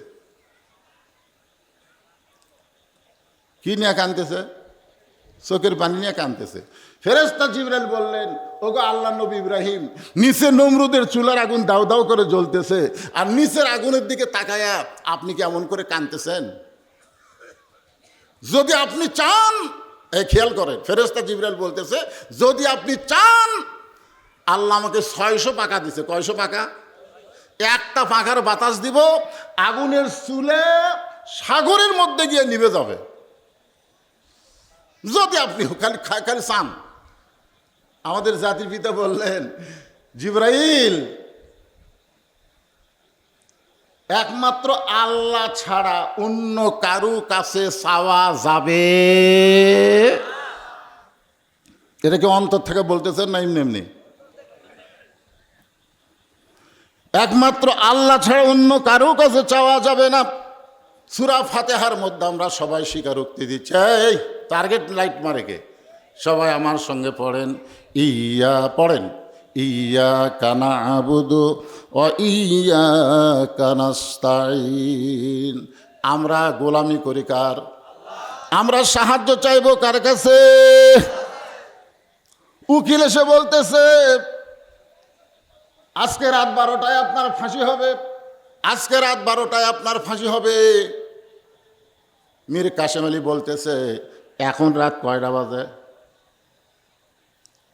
কি নিয়ে কাঁদতেছে? চোখের পানি নিয়ে কাঁদতেছে। ফেরেশতা জিবরাইল বললেন, ওগো আল্লাহর নবী ইব্রাহিম, নিচে নমরুদের চুলার আগুন দাউ দাউ করে জ্বলতেছে, আর নিচের আগুনের দিকে তাকায়া আপনি কি এমন করে কাঁদতেছেন? যদি আপনি চান, এই খেয়াল করেন, ফেরেশতা জিবরাইল বলতেছে, যদি আপনি চান, আল্লাহ আমাকে 600 পাকা দিছে। কয়শো পাকা? একটা পাখার বাতাস দিব, আগুনের চুলে সাগরের মধ্যে গিয়ে নিভে যাবে। যদি আপনি খালি খালি চান। আমাদের জাতির পিতা বললেন, জিবরাইল, একমাত্র আল্লাহ ছাড়া অন্য কারু কাছে চাওয়া যাবে? এটা কি অন্তর থেকে বলতেছেন না এমনি এমনি? একমাত্র আল্লাহ ছাড়া অন্য কারো কাছে চাওয়া যাবে না। সূরা ফাতিহার মধ্যে আমরা সবাই স্বীকারোক্তি দিচ্ছি। এই টার্গেট লাইট মারে কে? সবাই আমার সঙ্গে পড়েন, পড়েন, ইয়াকা না'বুদু ওয়া ইয়াকা নাস্তাঈন। আমরা গোলামি করি কার? আমরা সাহায্য চাইব কার কাছে? উকিল এসে বলতেছে, আজকে রাত 12টায় আপনার ফাঁসি হবে, আজকে রাত 12টায় আপনার ফাঁসি হবে। মীর কাসেম আলী বলতেছে, এখন রাত কয়টা বাজে?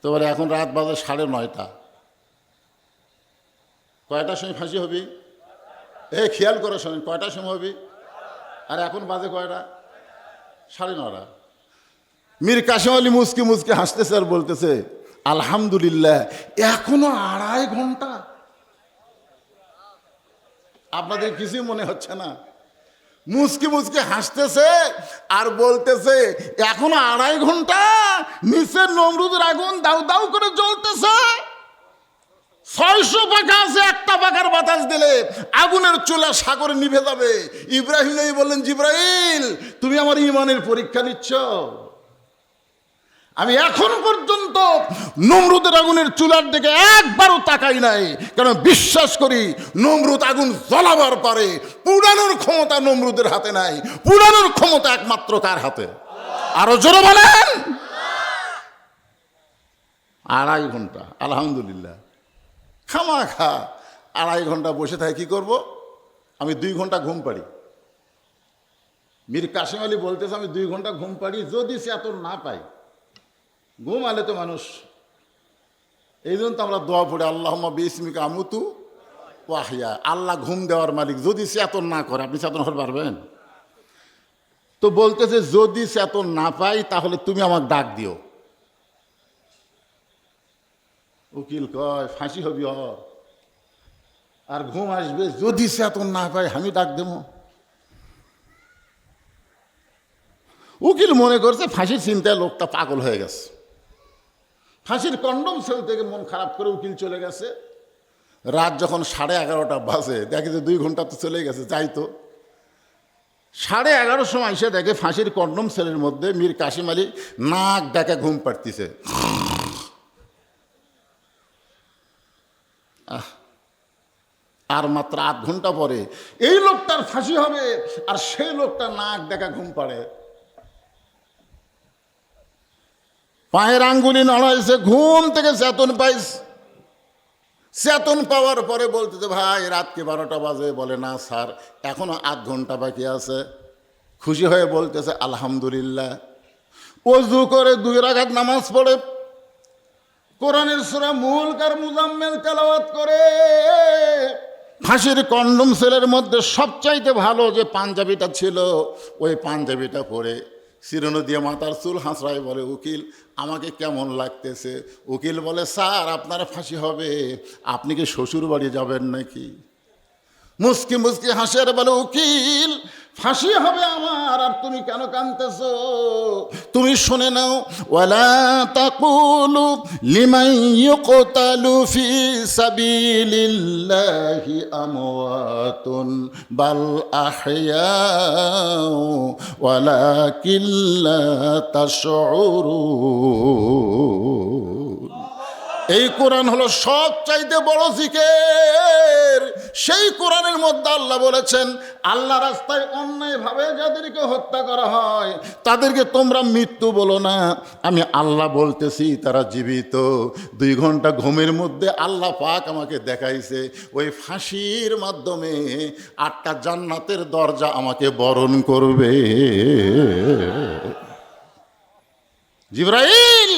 তো বলে এখন রাত বাজে 9:30। কয়টার সময় ফাঁসি হবি? খেয়াল করে শোনেন, কয়টার সময় হবি? আর এখন বাজে কয়টা? 9:30। মীর কাসেম আলী মুসকি মুসকি হাসতেছে আর বলতেছে, আলহামদুলিল্লাহ, এখনো 2.5 ঘন্টা। আপনাদের কিছুই মনে হচ্ছে না? মুসকি মুসকি হাসতেছে আর বলতেছে, এখনো 2.5 ঘন্টা নিচের নমরুদের আগুন দাউ দাউ করে জ্বলতেছে। 600 পাখা আছে, একটা পাখার বাতাস দিলে আগুনের চুলা সাগরে নিভে যাবে। ইব্রাহিম নবী বললেন, জিবরাইল, তুমি আমার ঈমানের পরীক্ষা নিচ্ছ? আমি এখন পর্যন্ত নমরুদের আগুনের চুলার দিকে একবারও তাকাই নাই, কারণ বিশ্বাস করি নমরুদ আগুন জ্বলাবার পারে, পুরানোর ক্ষমতা নমরুদের হাতে নাই। পুরানোর ক্ষমতা একমাত্র কার হাতে? আরো জোরে বলেন। 2.5 ঘন্টা, আলহামদুলিল্লাহ। খামাখা 2.5 ঘন্টা বসে থাকে কি করব? আমি 2 ঘন্টা ঘুম পাড়ি। মীর কাসেম আলী বলতেছে, আমি 2 ঘন্টা ঘুম পাড়ি, যদি সে এত না পাই। ঘুম আলে তো মানুষ এই জন্য তো আমরা দোয়া পড়ি, আল্লাহুম্মা বিসমিকা আমুতু ওয়া আহইয়া। আল্লাহ ঘুম দেওয়ার মালিক, যদি চেতন না করে আপনি চেতন হতে পারবেন? তো বলতেছে যদি চেতন না পাই তাহলে তুমি আমাকে ডাক দিও। উকিল কয় ফাঁসি হবি আর ঘুম আসবে, যদি চেতন না পাই আমি ডাক দেব। উকিল মনে করছে ফাঁসির চিন্তায় লোকটা পাগল হয়ে গেছে। ফাঁসির কন্ডম সেল থেকে মন খারাপ করে উকিল চলে গেছে। রাত যখন 11:30 বাজে, দেখে যে 2 ঘন্টা তো চলে গেছে, যাই তো 11:30 সময় এসে দেখে ফাঁসির কন্ডম সেলের মধ্যে মীর কাসিম আলী নাক ডাকে ঘুম পাড়তিছে। আর মাত্র 8 ঘন্টা পরে এই লোকটার ফাঁসি হবে, আর সেই লোকটা নাক ডাকা ঘুম পাড়ে। পায়ের আঙ্গুলি নড়াইছে, ঘুম থেকে চেতন পাইছে। চেতন পাওয়ার পরে বলতেছে ভাই রাত কি 12টা বাজে? বলে না স্যার, এখনো 8 ঘন্টা বাকি আছে। খুশি হয়ে বলতেছে আলহামদুলিল্লাহ। ওযু করে 2 রাকাত নামাজ পড়ে কোরআনের সূরা মুলক আর মুজাম্মিল তেলাওয়াত করে। ফাঁসির কন্ডম সেলের মধ্যে সবচাইতে ভালো যে পাঞ্জাবিটা ছিল, ওই পাঞ্জাবিটা পরে শিরনো দিয়ে মাথার চুল হাঁচড়ায় বলে উকিল আমাকে কেমন লাগতেছে? উকিল বলে স্যার আপনার ফাঁসি হবে, আপনি কি শ্বশুর বাড়ি যাবেন নাকি? মুস্কি মুস্কি হাসে আর বলে উকিল ফাঁসি হবে আমার, আর তুমি কেন কাঁদতেছো? তুমি শুনে নাও, ওয়ালা তাকুলু লিমান ইউকতালু ফি সাবিলিল্লাহি আমওয়াতুন বাল আহইয়াউ ওয়ালাকিন লা তাশউরুন। এই কোরআন হলো সবচাইতে বড় জিকির। সেই কোরআনের মধ্যে আল্লাহ বলেছেন আল্লাহ রাস্তায় অন্যায়ভাবে যাদেরকে হত্যা করা হয় তাদেরকে তোমরা মৃত্যু বলো না, আমি আল্লাহ বলতেছি তারা জীবিত। 2 ঘন্টা ঘুমের মধ্যে আল্লাহ পাক আমাকে দেখাইছে ওই ফাঁসির মাধ্যমে 8টা জান্নাতের দরজা আমাকে বরণ করবে। জিবরাইল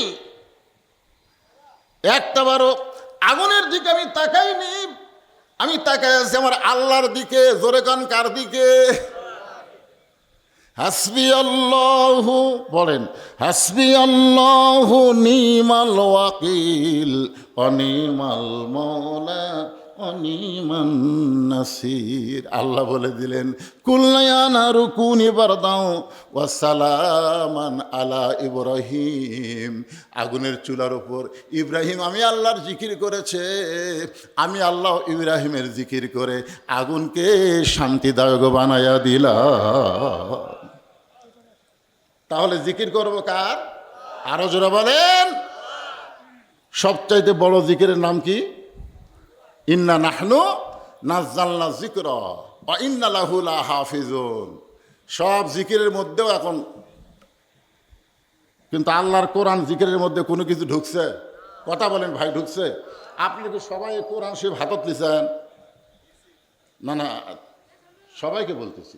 একটাবারও আগুনের দিকে আমি তাকাইনি, আমি তাকাই আছি আমার আল্লাহর দিকে। জোরে কান কার দিকে? হাসবি আল্লাহু, বলেন হাসবি আল্লাহু নিমাল ওয়াকিল অনিমাল মওলা অনিমান নাসির। আল্লাহ বলে দিলেন কুল্লা নারু কুনি বারদাও ওয়া সালামান আলা ইব্রাহিম। আগুনের চুলার উপর ইব্রাহিম আমি আল্লাহর জিকির করেছে, আমি আল্লাহ ইব্রাহিমের জিকির করে আগুনকে শান্তিদায়ক বানায়া দিলাম। তাহলে জিকির করব কার? আরো জোরে বলেন। সবচাইতে বড় জিকিরের নাম কি? ইন্না নাহনু নাজ্জালনা যিকরা ওয়া ইন্না লাহু লাহাফিজুন। সব জিকিরের মধ্যেও এখন কিন্তু আল্লাহর কোরআন জিকিরের মধ্যে কোনো কিছু ঢুকছে? কথা বলেন ভাই, ঢুকছে? আপনি কি সবাই কোরআন শিব হাতত লিছেন? না না, সবাইকে বলতেছি,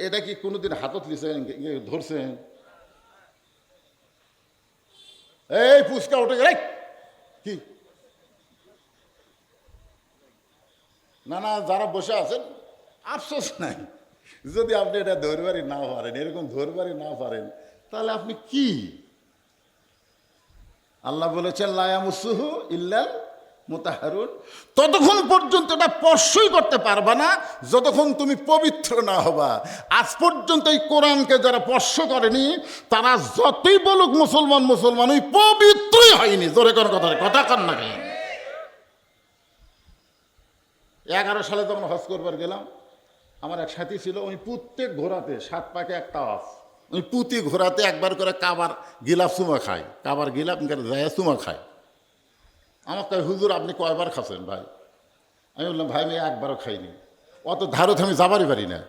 এটা কি কোনোদিন হাতত লিছেন, ধরছেন? এই পুচকা উঠে গেলে কি? না না, যারা বসে আছেন আফসোস নাই, যদি আপনি এটা ধরবারই না পারেন, এরকম ধরবারই না পারেন, তাহলে আপনি কি? আল্লাহ বলেছেন লা ইয়ামাসসুহু ইল্লাল মুতাহহারুন। ততক্ষণ পর্যন্ত এটা স্পর্শই করতে পারবা না যতক্ষণ তুমি পবিত্র না হবা। আজ পর্যন্ত এই কোরআনকে যারা স্পর্শ করেনি তারা যতই বলুক মুসলমান মুসলমান, ওই পবিত্রই হয়নি। জোরে কোন কথা কন না কেন? 11 সালে যখন হজ করবার গেলাম, আমার এক সাথী ছিল, ওই প্রত্যেক ঘোরাতে 7 পাকে একটা অফ, ওই প্রতি ঘোরাতে একবার করে কাবার গিলাফ চুমা খায়, কাবার গিলাফ যায় চুমা খায়। আমার কয় হুজুর আপনি কয়বার খাচ্ছেন ভাই? আমি বললাম ভাই আমি একবারও খাইনি, অত ধারত আমি যাবারই পারি না,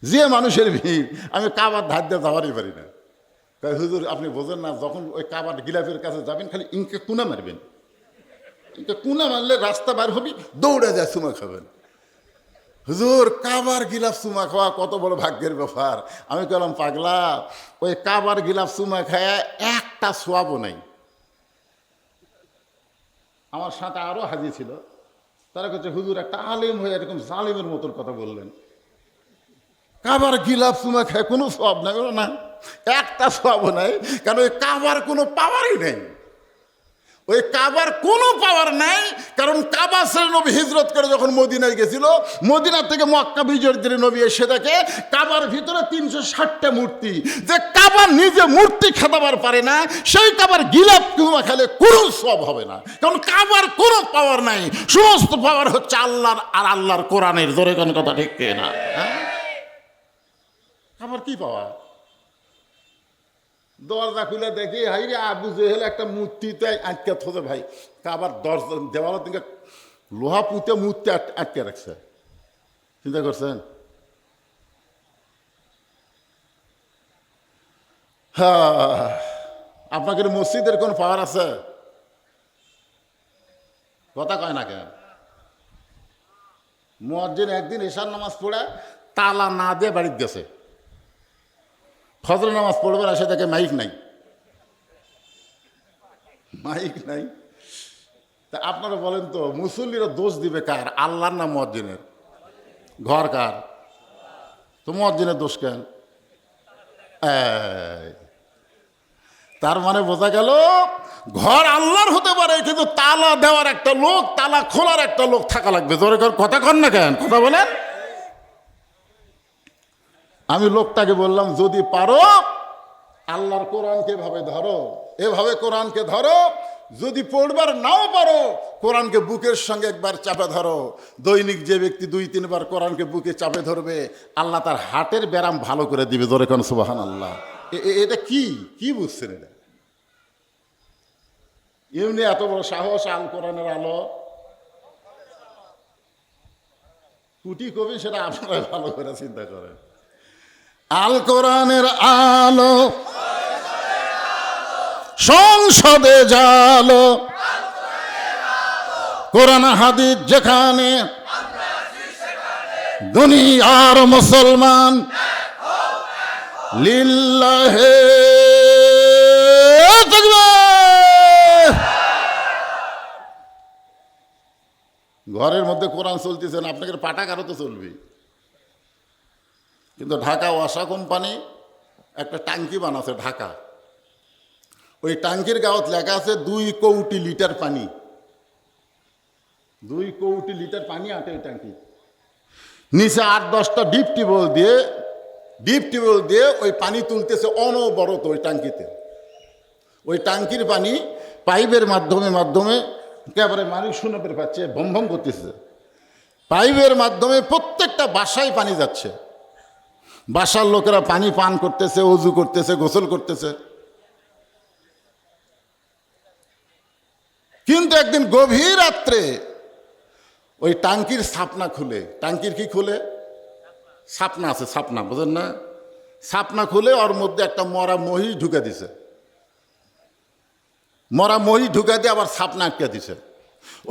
যে মানুষের ভিড় আমি কাবার ধার দিয়ে যাবারই পারি না। কয় হুজুর আপনি বোঝেন না, যখন ওই কাবার গিলাফের কাছে যাবেন খালি ইনকে কুনা মারবেন, ইনকে কুনা মারলে রাস্তা বার হবি, দৌড়ে যায় চুমা খাবেন। হুজুর কাবার গিলাফ চুমা খাওয়া কত বড় ভাগ্যের ব্যাপার। আমি বললাম পাগলা, ওই কাবার গিলাফ চুমা খায় একটা সোয়াবও নাই, আমার সাথে আরও হাজি ছিল, তারা কাছে হুজুর একটা আলেম হয়ে এরকম জালিমের মতন কথা বললেন, কাবার গিলাপ চুমা খায় কোনো সব নাই। না, একটা সবও নাই, কারণ ওই কাবার কোনো পাওয়ারই নেই। ওই কাবার কোনো পাওয়ার নাই, কারণ কাবা ছেড়ে নবী হিজরত করে যখন মদিনায় গেছিল, মদিনা থেকে মক্কা বিজয়ের দিনে নবী এসে দেখে কাবার ভিতরে 360টা মূর্তি। যে কাবা নিজে মূর্তি খেতাবার পারে না, সেই কাবার গিলাপ চুমা খেলে কোনো সব হবে না, কারণ কাবার কোনো পাওয়ার নাই। সমস্ত পাওয়ার হচ্ছে আল্লাহর আর আল্লাহর কোরআনের। জোরে কোন কথা ঠিক না? কাবার কি পাওয়ার? দরজা খুলে দেখি হাই রে আবু জেহেল একটা মূর্তিতে আটকে থোছে ভাই, কাবার দরজা দেওয়ালের দিকে লোহা পুঁতে মূর্তি আটকে রাখছে। চিন্তা করছেন? হ্যাঁ, আপনাকে মসজিদের কোন পাওয়ার আছে? কথা কয় না কেন? মুয়াজ্জিন একদিন ঈশার নামাজ পড়ে তালা না দিয়ে বাড়িতে গেছে, ফজর নামাজ পড়বে না, সে থেকে মাইক নাই, মাইক নাই। তা আপনারা বলেন তো, মুসল্লিরা দোষ দিবে কার? আল্লাহর না মুয়াজ্জিনের? ঘর কার? তো মুয়াজ্জিনের দোষ কেন? তার মানে বোঝা গেল ঘর আল্লাহর হতে পারে, কিন্তু তালা দেওয়ার একটা লোক, তালা খোলার একটা লোক থাকা লাগবে। জোরে কথা কন না কেন? কথা বলেন। আমি লোকটাকে বললাম, যদি পারো আল্লাহর কোরআনকে এভাবে ধরো, এভাবে কোরআনকে ধরো। যদি পড়বার নাও পারো, কোরআনকে বুকের সঙ্গে একবার চাপে ধরো। দৈনিক যে ব্যক্তি 2-3 বার কোরআনকে বুকে চাপে ধরবে, আল্লাহ তার হার্টের ব্যারাম ভালো করে দিবে। জোরে কোন সুবহানাল্লাহ। এটা কি বুঝছেন? এটা এমনি এত বড় সাহস? আল কোরআনের আলো কুটি কবি, সেটা আপনারা ভালো করে চিন্তা করেন। আল কোরআনের আলো সংসদে জালো, কোরআন হাদিস যেখানে, দুনিয়ার মুসলমান লিল্লাহে তাকবীর। ঘরের মধ্যে কোরআন চলতেছেন, আপনাকে পাঠাগারও তো চলবে। কিন্তু ঢাকা ওয়াসা কোম্পানি একটা ট্যাঙ্কি বানাচ্ছে ঢাকা, ওই ট্যাঙ্কির গাঁত লেখা আছে 2 কোটি লিটার পানি। 2 কোটি লিটার পানি আটে ওই ট্যাঙ্কি। নিচে 8-10টা ডিপ টিউবওয়েল দিয়ে ওই পানি তুলতেছে অনবরত ওই ট্যাঙ্কিতে। ওই ট্যাঙ্কির পানি পাইপের মাধ্যমে একেবারে মানুষ শুনে পেরে পাচ্ছে, ভম ভম করতেছে। পাইপের মাধ্যমে প্রত্যেকটা বাসায় পানি যাচ্ছে, বাসার লোকেরা পানি পান করতেছে, ওযু করতেছে, গোসল করতেছে। কিন্তু একদিন গভীর রাত্রে ওই ট্যাঙ্কির ছাপনা খুলে, ট্যাঙ্কির কি খুলে? ছাপনা আছে, ছাপনা বোঝেন না? ছাপনা খুলে ওর মধ্যে একটা মরা মহিষ ঢুকে দিছে। মরা মহিষ ঢুকে দিয়ে আবার ছাপনা আটকে দিছে।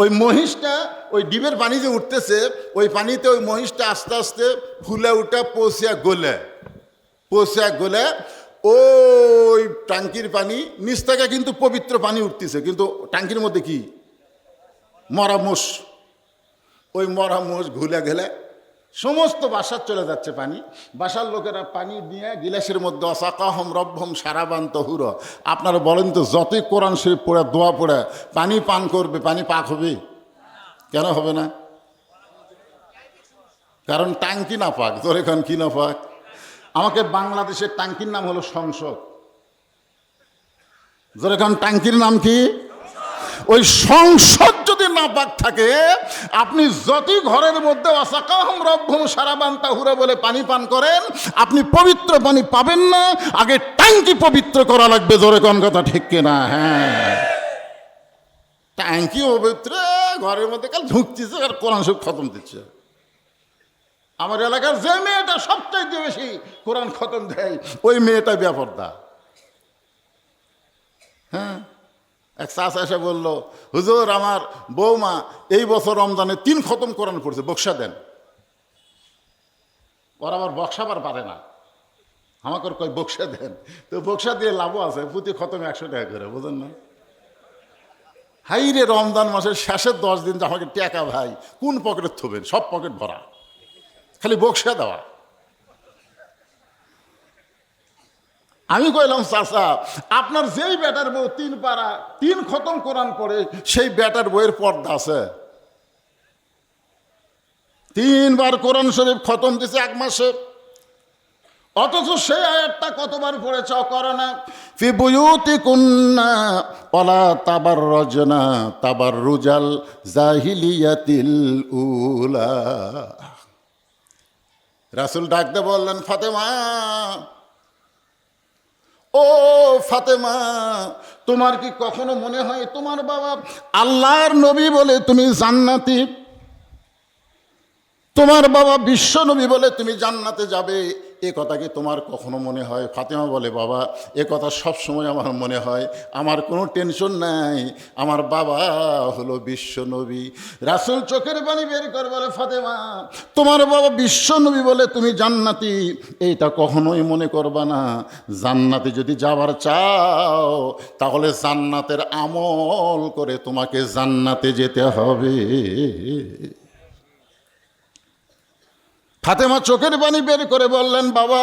ওই মহিষটা ওই ডিবের পানি যে উঠতেছে, ওই পানিতে ওই মহিষটা আস্তে আস্তে ফুলে উঠে পৌঁছিয়া গলে ওই ট্যাঙ্কির পানি নিচ থেকে কিন্তু পবিত্র পানি উঠতেছে, কিন্তু ট্যাঙ্কির মধ্যে কি? মরা মোষ। ওই মরা মোষ ঘুলে গেলে সমস্ত বাসার চলে যাচ্ছে পানি। বাসার লোকেরা পানি নিয়ে গিলাসের মধ্যে অসাকাহম রব্বহম সারাবান তহুর। আপনারা বলেন তো, যতই কোরআন শরীফ পড়ে, দোয়া পড়ে পানি পান করবে, পানি পাক হবে? কেন হবে না? কারণ ট্যাঙ্কি না পাক। তোর এখন কি না পাক? আমাকে বাংলাদেশের ট্যাঙ্কির নাম হলো সংসদ। যেরকম ট্যাঙ্কির নাম কি? ওই সংসদ যদি না পাক থাকে, আপনি যতই ঘরের মধ্যে অসাকাহম রব্বহম সারাবান তাহুরা বলে পানি পান করেন, আপনি পবিত্র পানি পাবেন না। আগে ট্যাঙ্কি পবিত্র করা লাগবে। জোরে কোন কথা ঠিক কিনা? হ্যাঁ, ট্যাঙ্কি পবিত্র, ঘরের মধ্যে কাল ঢুকতেছে আর কোরআন শরীফ খতম দিচ্ছে। আমার এলাকার যে মেয়েটা সবচাইতে বেশি কোরআন খতম দেয়, ওই মেয়েটা বেপরদা। হ্যাঁ, এক চাচা এসে বললো, হুজুর আমার বৌমা এই বছর রমজানে 3 খতম কোরআন পড়ছে, বক্সা দেন। ওর আবার বক্সাবার পারে না, আমাকে কয় বক্সা দেন। তো বক্সা দিয়ে লাভও আছে, প্রতি খতমে 100 টাকা করে, বুঝেন না? হাইরে রমজান মাসের শেষের 10 দিন যে আমাকে টাকা ভাই কোন পকেটে থবেন, সব পকেট ভরা, খালি বকশা দেওয়া। আমি কইলাম চাচা, আপনার যেই বেটার বউ 3 পারা 3 খতম কোরআন পড়ে, সেই বেটার বইয়ের পর্দা আছে? 3 বার কোরআন শরীফ খতম দিছে 1 মাসে, অথচ সেই আয়াতটা কতবার পড়েছ? করোনা ফি বুয়ুতিকুন্না ওয়ালা তাবাররাজনা তাবাররুজাল জাহিলিয়াতিল উলা। রাসূল ডাকতে বললেন, ফাতেমা, ও ফাতেমা, তোমার কি কখনো মনে হয় তোমার বাবা আল্লাহর নবী বলে তুমি জান্নাতি, তোমার বাবা বিশ্ব নবী বলে তুমি জান্নাতে যাবে? এ কথা কি তোমার কখনো মনে হয়? ফাতেমা বলে, বাবা, এ কথা সবসময় আমার মনে হয়, আমার কোনো টেনশন নাই, আমার বাবা হলো বিশ্ব নবী। রাসূল চোখের পানি বের করে বলে, ফাতেমা, তোমার বাবা বিশ্ব নবী বলে তুমি জান্নাতি, এইটা কখনোই মনে করবা না। জান্নাতে যদি যাবার চাও তাহলে জান্নাতের আমল করে তোমাকে জান্নাতে যেতে হবে। ফাতেমা চোখের পানি বের করে বললেন, বাবা,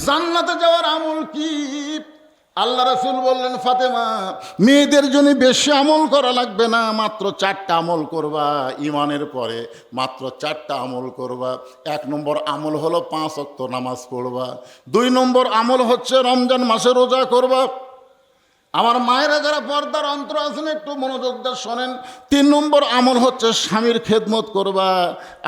জান্নাতে যাওয়ার আমল কি? আল্লাহ রাসূল বললেন, ফাতেমা, মেয়েদের জন্য বেশি আমল করা লাগবে না, মাত্র 4টা আমল করবা। ইমানের পরে মাত্র 4টা আমল করবা। 1 নম্বর আমল হলো 5 ওয়াক্ত নামাজ পড়বা। 2 নম্বর আমল হচ্ছে রমজান মাসে রোজা করবা। আমার মায়েরা যারা পর্দার অন্তর আছেন একটু মনোযোগ দিয়ে শোনেন। 3 নম্বর আমল হচ্ছে স্বামীর খেদমত করবা।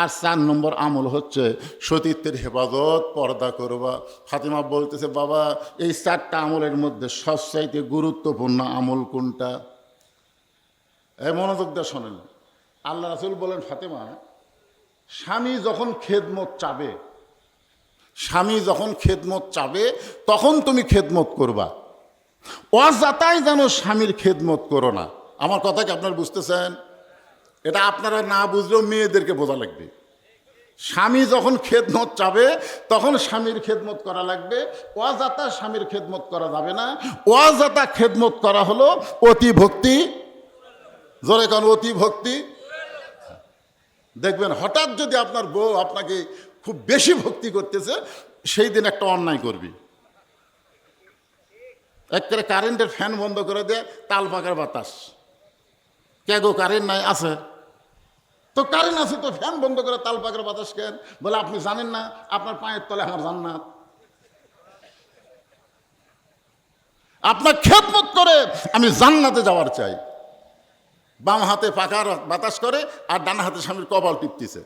আর 4 নম্বর আমল হচ্ছে সতীত্বের হেফাজত, পর্দা করবা। ফাতেমা বলতেছে, বাবা, এই 4টা আমলের মধ্যে সবচাইতে গুরুত্বপূর্ণ আমল কোনটা? এই মনোযোগ দিয়ে শোনেন। আল্লাহ রাসূল বলেন, ফাতেমা, স্বামী যখন খেদমত চাবে, স্বামী যখন খেদমত চাবে তখন তুমি খেদমত করবা। অযাতাই যেন স্বামীর খেদমত করো না। আমার কথা কি আপনারা বুঝতেছেন? এটা আপনারা না বুঝলেও মেয়েদেরকে বোঝা লাগবে। স্বামী যখন খেদমত চাবে তখন স্বামীর খেদমত করা লাগবে, অযাতা স্বামীর খেদমত করা যাবে না। অযাতা খেদমত করা হলো অতি ভক্তি। জোরে কারণ অতি ভক্তি। দেখবেন হঠাৎ যদি আপনার বউ আপনাকে খুব বেশি ভক্তি করতেছে, সেই দিন একটা অন্যায় করবি। একেবারে কারেন্টের ফ্যান বন্ধ করে দেয়, তাল পাকার বাতাস। কে গো, কারেন্ট নাই? আছে তো, কারেন্ট আছে তো ফ্যান বন্ধ করে তাল পাকার বাতাস কেন? বলে, আপনি জানেন না আপনার পায়ের তলে আমার জান্নাত। আপনার খেদমত করে আমি জান্নাতে যাওয়ার চাই। বাম হাতে পাকার বাতাস করে আর ডান হাতে স্বামীর কপাল টিপতেছে,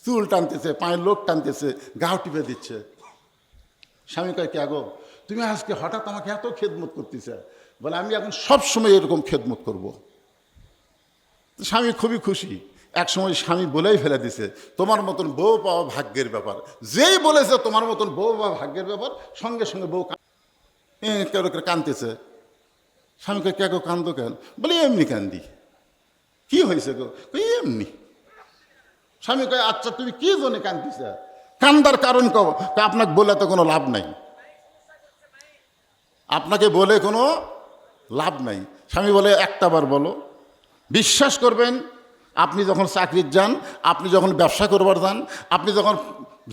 চুল টানতেছে, পায়ের লোক টানতেছে, গাও টিপে দিচ্ছে। স্বামী কয়, কে গো, তুমি আজকে হঠাৎ আমাকে এত খেদমত করতেছে? বলে, আমি এখন সবসময় এরকম খেদমত করব। স্বামী খুবই খুশি। এক সময় স্বামী বলেই ফেলে দিছে, তোমার মতন বউ পাওয়া ভাগ্যের ব্যাপার। যেই বলেছে তোমার মতন বউ পাওয়া ভাগ্যের ব্যাপার, সঙ্গে সঙ্গে বউ কেউ কাঁদতেছে। স্বামী কয়, কে গো, কান্দো কেন? বলে, এমনি কান্দি। কি হয়েছে গো? এমনি। স্বামী কয়, আচ্ছা তুমি কি জন্য কাঁদতেছে? কান্দার কারণ কব? আপনাকে বলে তো কোনো লাভ নাই, আপনাকে বলে কোনো লাভ নাই। স্বামী বলে, একটা বার বলো। বিশ্বাস করবেন, আপনি যখন চাকরির যান, আপনি যখন ব্যবসা করবার যান, আপনি যখন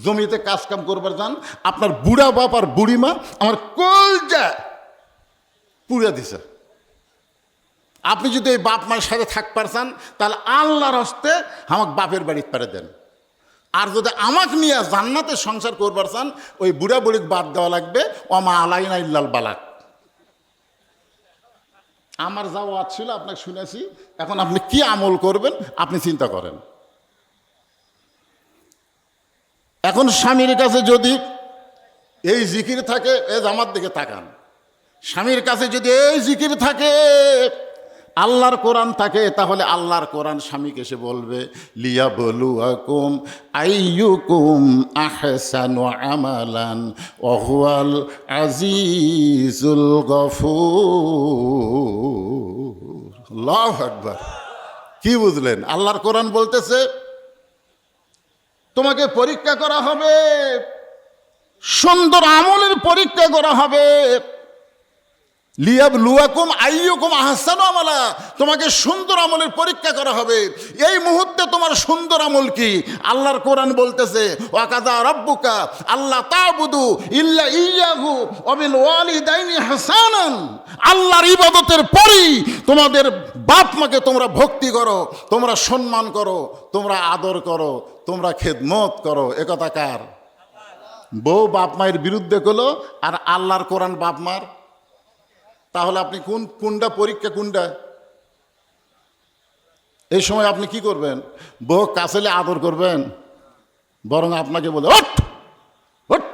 জমিতে কাজকাম করবার যান, আপনার বুড়া বাপ আর বুড়ি মা আমার কলজা পুড়ে দিছে। আপনি যদি এই বাপ মায়ের সাথে থাকবার চান, তাহলে আল্লাহর হস্তে আমাকে বাপের বাড়িতে পারে দেন। আর যদি আমাকে নিয়ে জান্নাতে সংসার করবার চান, ওই বুড়া বুড়িকে বাদ দেওয়া লাগবে। ওমা আলাইনা ইল্লাল বালাক। আমার যা ওয়াজ ছিল আপনাকে শুনেছি, এখন আপনি কি আমল করবেন আপনি চিন্তা করেন। এখন স্বামীর কাছে যদি এই জিকির থাকে, আমার দিকে তাকান, স্বামীর কাছে যদি এই জিকির থাকে, আল্লাহর কোরআন থাকে, তাহলে আল্লাহর কোরআন স্বামীকে এসে বলবে, লিয়াবলুয়াকুম আইয়ুকুম আহসানু আমালান ওয়া হুয়াল আজিজুল গফুর। আল্লাহু আকবার। কি বুঝলেন? আল্লাহর কোরআন বলতেছে তোমাকে পরীক্ষা করা হবে, সুন্দর আমলের পরীক্ষা করা হবে। লিয়াবলুয়াকুম আইয়ুকুম আহসানু আমালা, তোমাকে সুন্দর আমলের পরীক্ষা করা হবে। এই মুহূর্তে তোমার সুন্দর আমল কি? আল্লাহর কোরআন বলতেছে ওয়াকাযা রাব্বুকা আল্লা তা'বুদু ইল্লা ইয়্যাহু ওয়া বিল ওয়ালিদাইনি ইহসানান। আল্লাহর ইবাদতের পরেই তোমাদের বাপ মাকে তোমরা ভক্তি করো, তোমরা সম্মান করো, তোমরা আদর করো, তোমরা খেদমত করো। একথা কার? বউ বাপ মায়ের বিরুদ্ধে করলো আর আল্লাহর কোরআন বাপ মার। তাহলে আপনি কোনটা পরীক্ষা কোনটা? এই সময় আপনি কি করবেন? বউ কাছেলে আদর করবেন, বরং আপনাকে বলে ওঠ ওঠ।